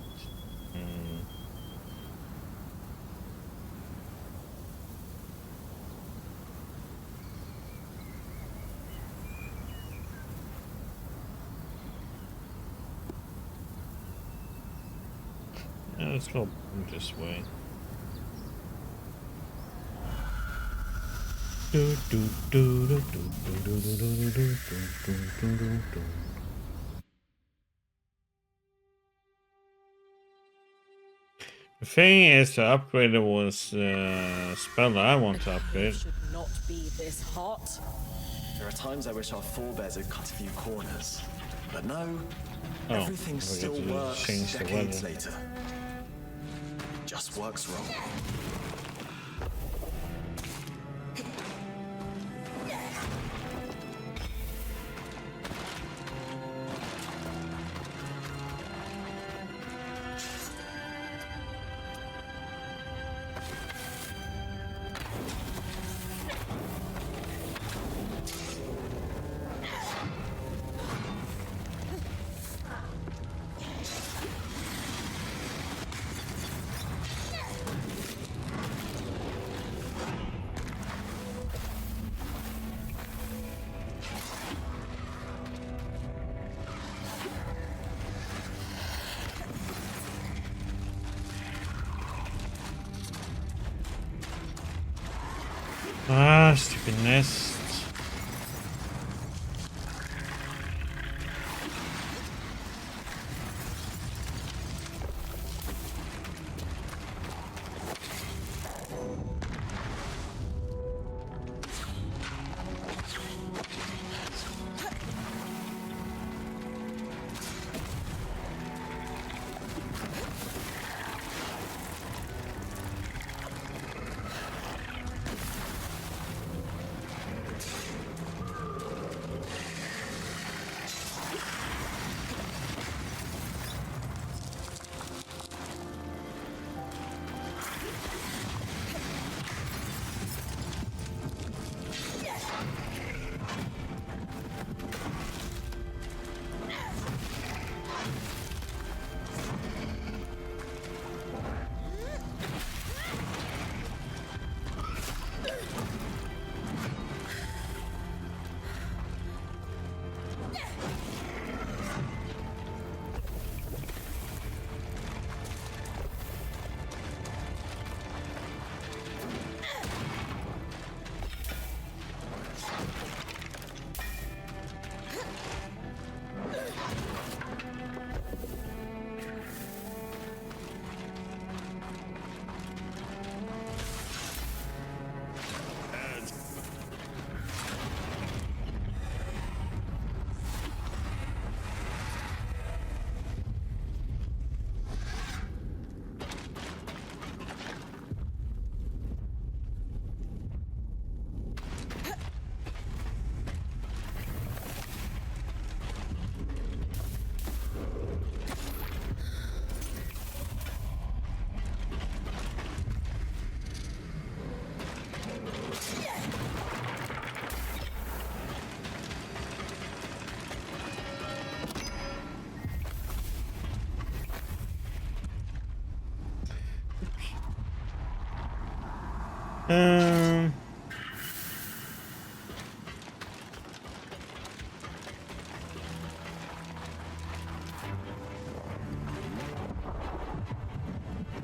yeah, let's go this way. Do do do do do do do do do do do do do. The thing is, to upgrade it was spell that I want to upgrade. Should not be this hot. There are times I wish our forebears had cut a few corners. But no, Oh, everything we still get to works change the decades weather. later. Just works wrong. Ah, stupid nest.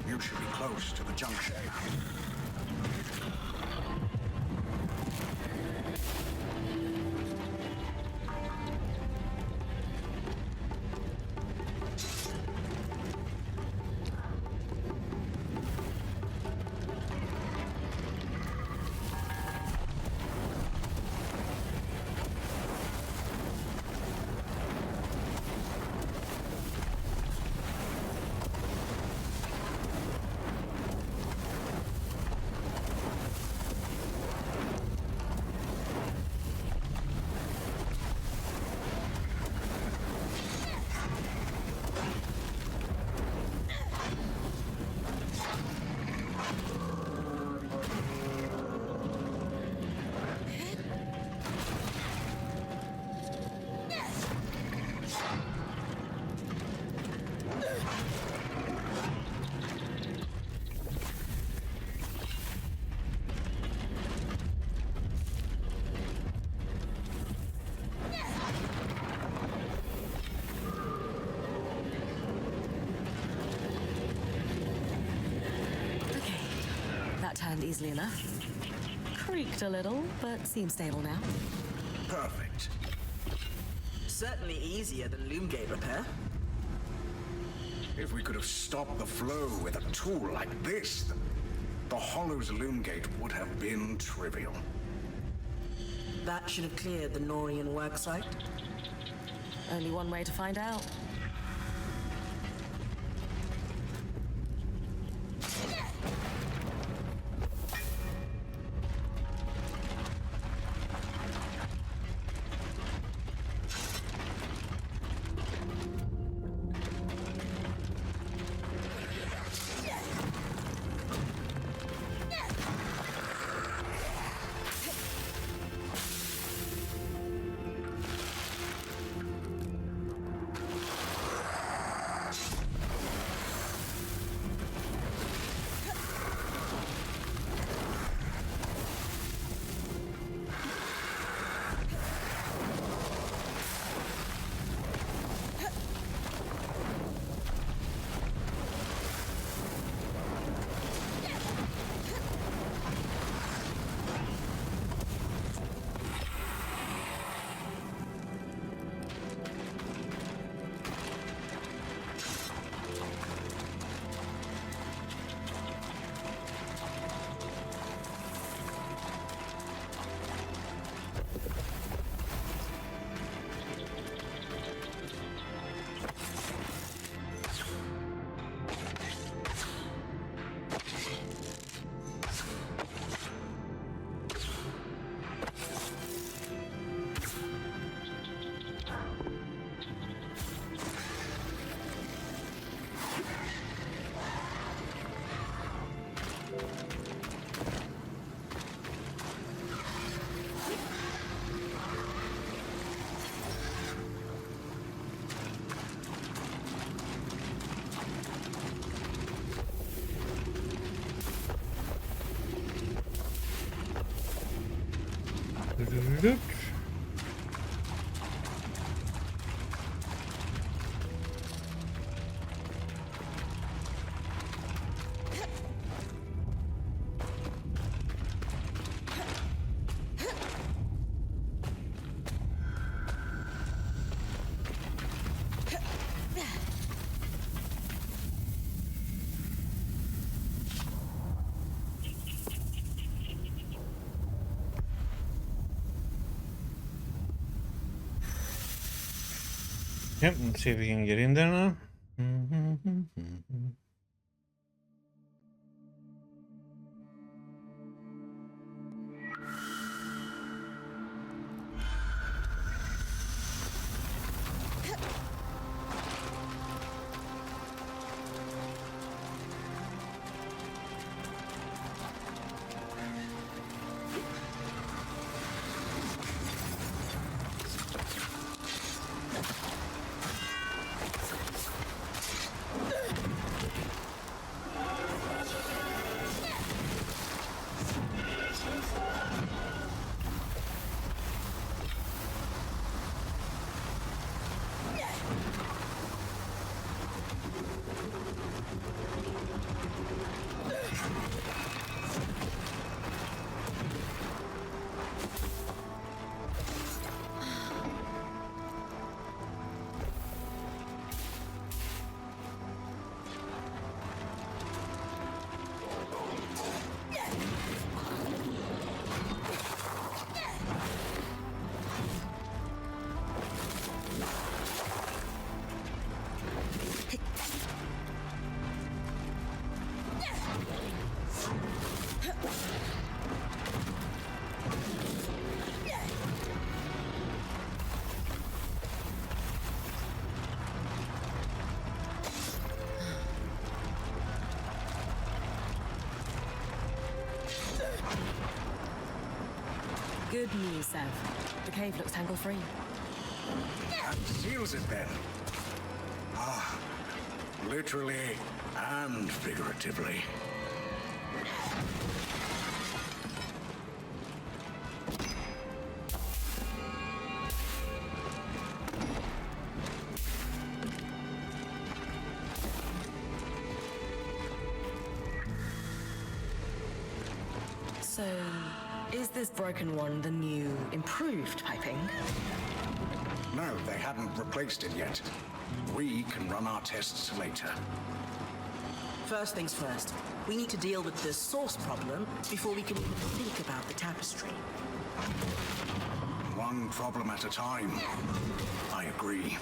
You should be close to the junction. Turned easily enough. Creaked a little, but seems stable now. Perfect. Certainly easier than Loomgate repair. If we could have stopped the flow with a tool like this, the Hollow's Loomgate would have been trivial. That should have cleared the Norian worksite. Only one way to find out. Yep, let's see if we can get in there now. Good news, Sev. The cave looks tangle-free. That seals it then. Ah, literally and figuratively. So, is this broken one the new, improved piping? No, they haven't replaced it yet. We can run our tests later. First things first, we need to deal with the source problem before we can even think about the tapestry. One problem at a time. I agree.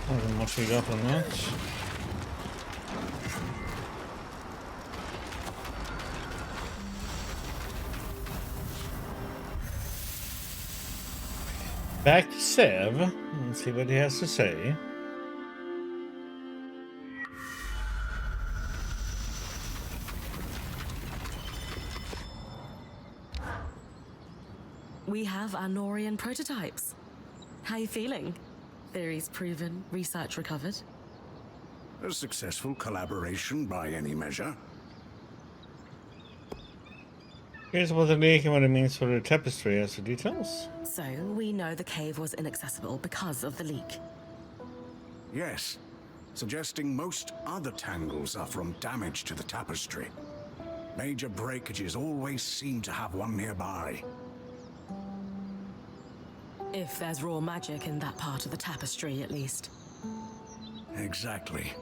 Wasn't much we got on that. Back to Sev. Let's see what he has to say. We have our Norian prototypes. How you feeling? Theories proven, research recovered. A successful collaboration by any measure. Here's what the leak and what it means for the tapestry as the details. So, we know the cave was inaccessible because of the leak. Yes, suggesting most other tangles are from damage to the tapestry. Major breakages always seem to have one nearby. If there's raw magic in that part of the tapestry, at least. Exactly.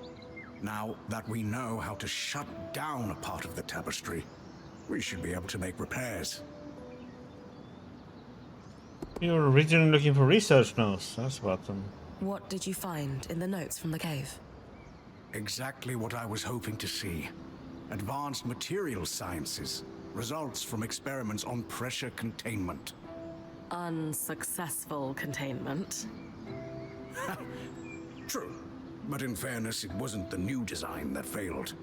Now that we know how to shut down a part of the tapestry, we should be able to make repairs. You were originally looking for research notes. That's about them. What did you find in the notes from the cave? Exactly what I was hoping to see. Advanced material sciences. Results from experiments on pressure containment. Unsuccessful containment. True. But in fairness, it wasn't the new design that failed.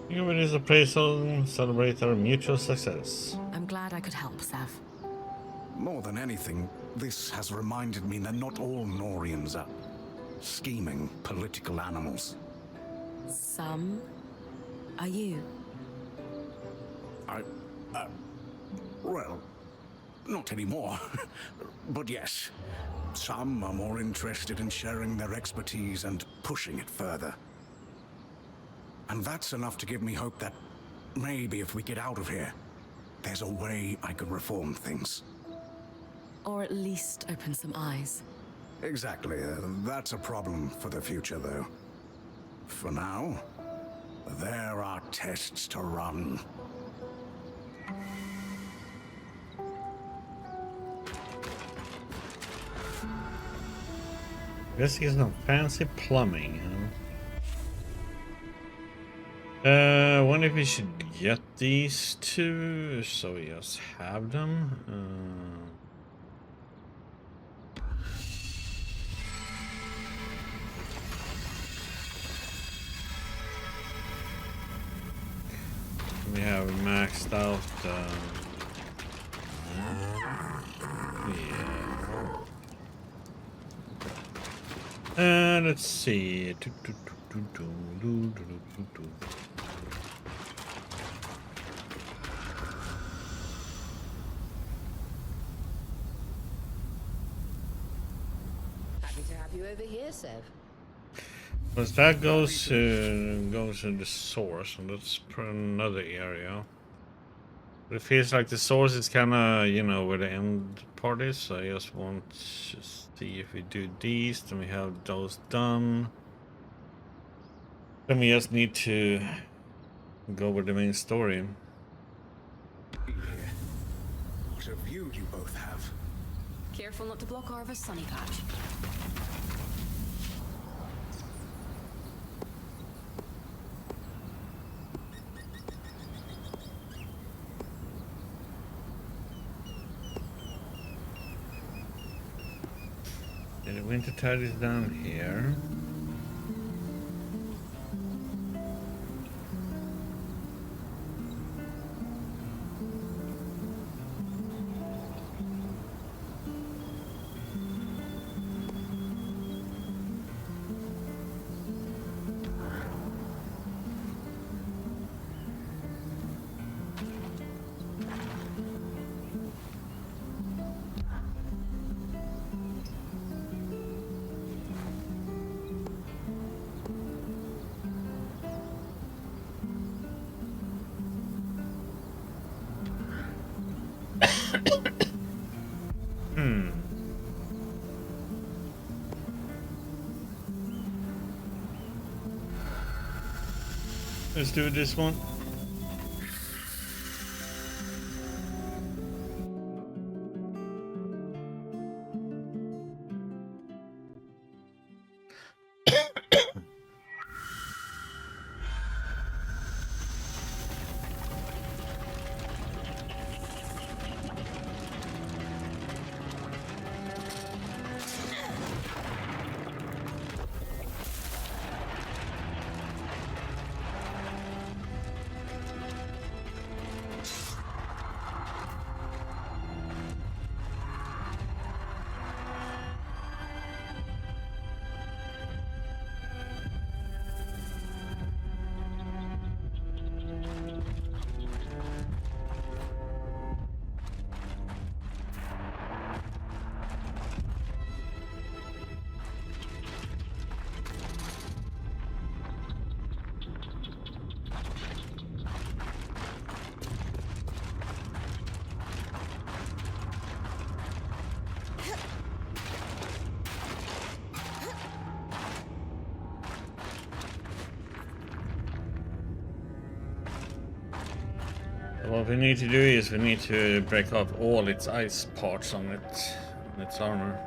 Here it is appraisal, celebrate our mutual success. I'm glad I could help, Sev. More than anything, this has reminded me that not all Norians are scheming political animals. Some are you. Well, not anymore. But yes, some are more interested in sharing their expertise and pushing it further. And that's enough to give me hope that maybe if we get out of here, there's a way I could reform things. Or at least open some eyes. Exactly. That's a problem for the future, though. For now, there are tests to run. Guess he's not fancy plumbing, huh? Wonder if we should get these two so we just have them. We have maxed out. Yeah. Let's see. Happy to have you over here, Sev. Because that goes to the source, and that's for another area. But it feels like the source is kind of, you know, where the end part is. So I just want to see if we do these, then we have those done. Then we just need to go with the main story. What a view you both have. Careful not to block Arva's sunny patch. And the winter tide is down here. Let's do this one. What we need to do is we need to break off all its ice parts on its armor.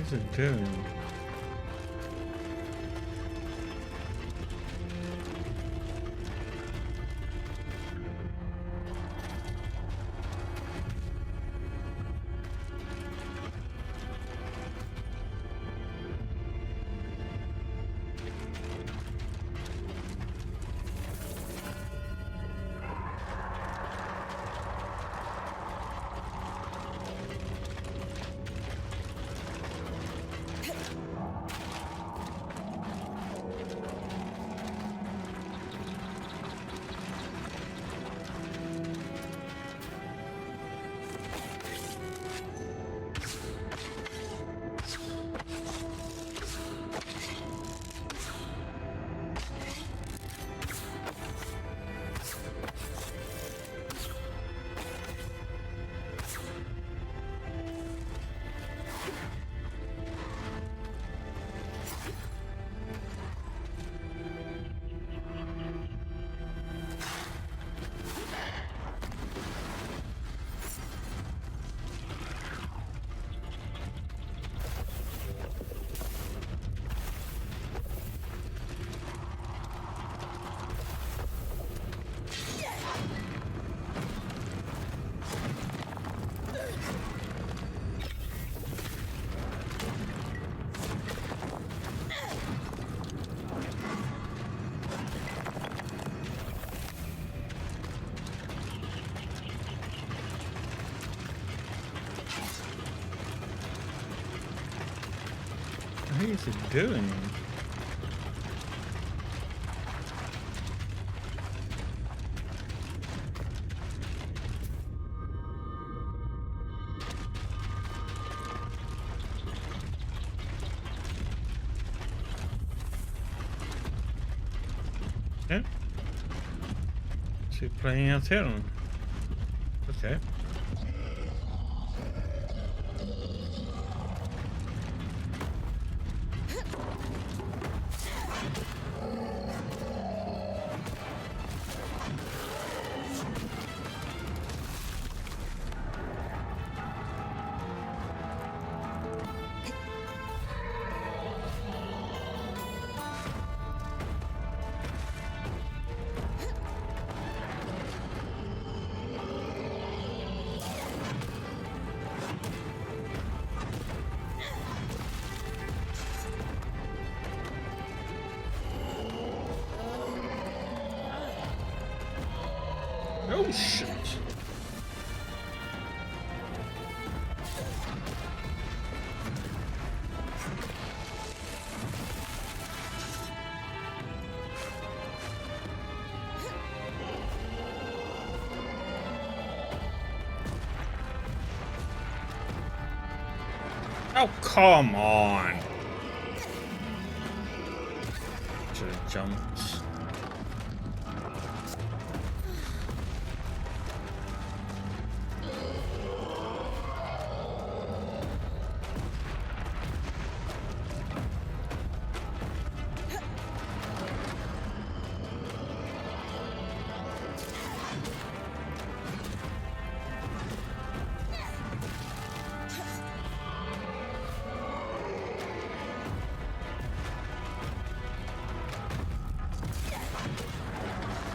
is it doing? What is it doing? Yeah. Is he playing out here? Okay. Oh shit. Oh, come on. Should have jumped.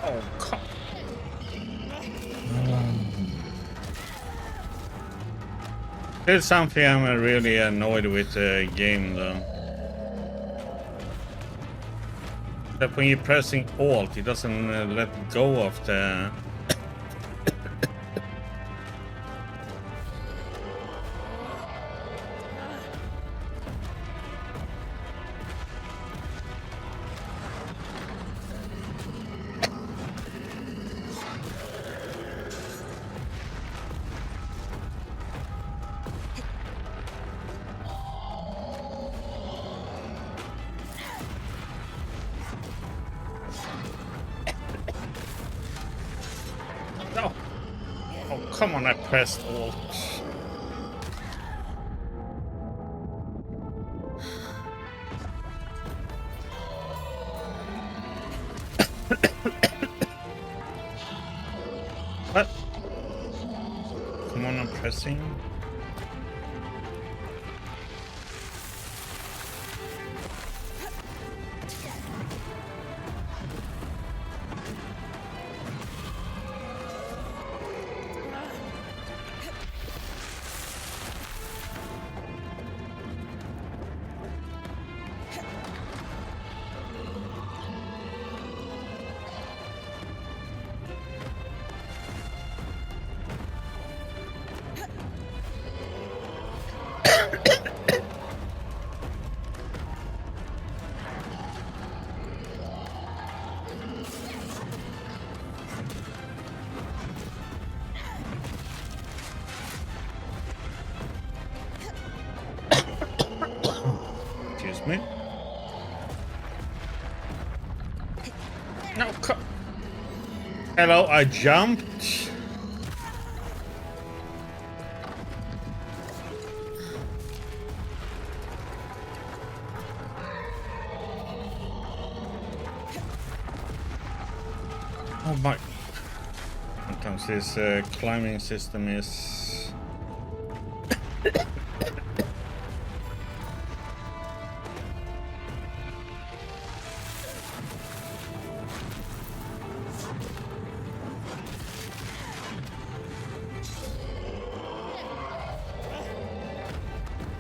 Oh, come. There's something I'm really annoyed with the game though. That when you're pressing Alt, it doesn't let go of the... No! Oh, come on, I pressed Alt. What? Come on, I'm pressing. Excuse me. No, hello, I jumped. Oh my. Sometimes this climbing system is.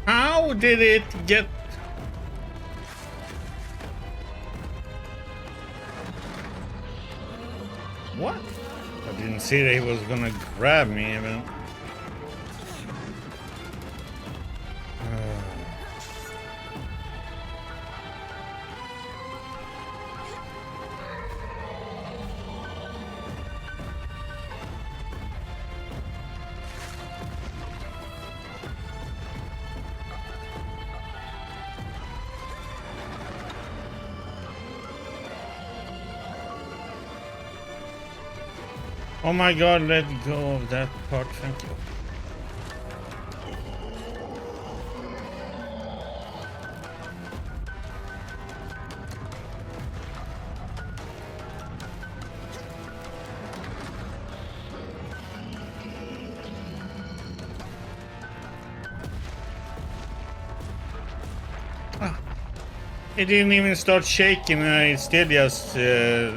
How did it get? What? I didn't see that he was gonna grab me even. Oh my god, let go of that part, thank you. Ah, it didn't even start shaking, it still just there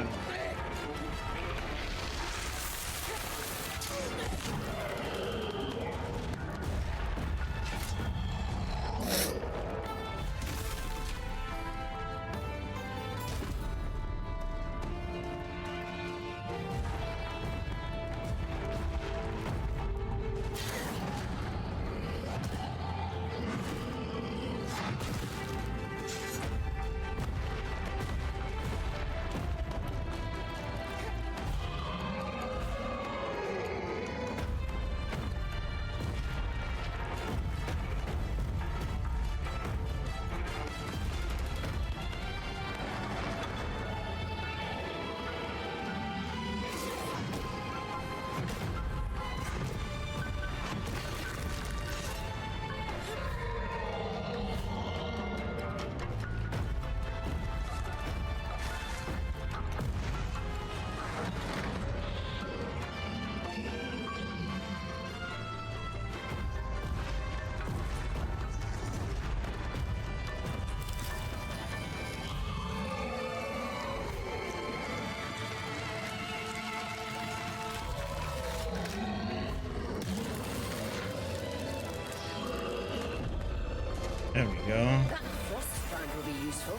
we go. That frost strand will be useful.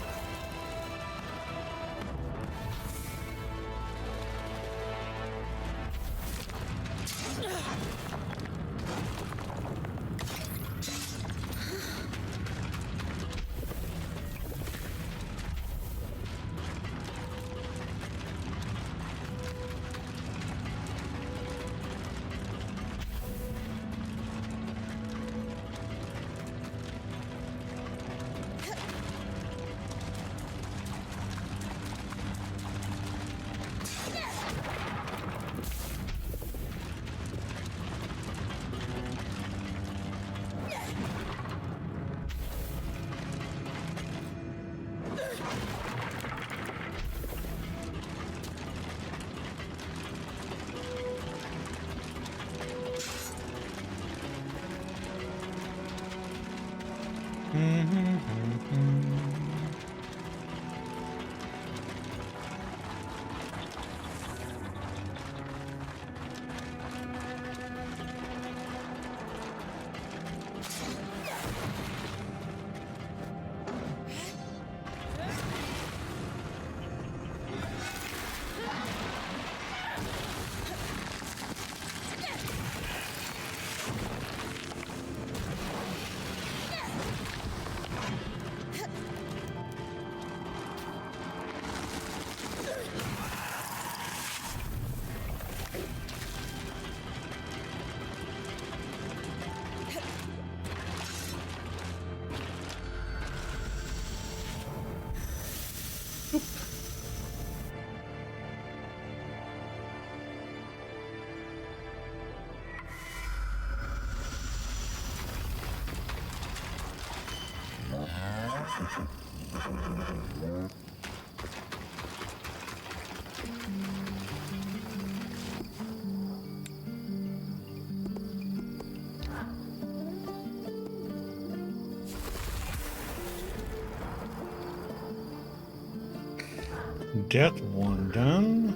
That one done.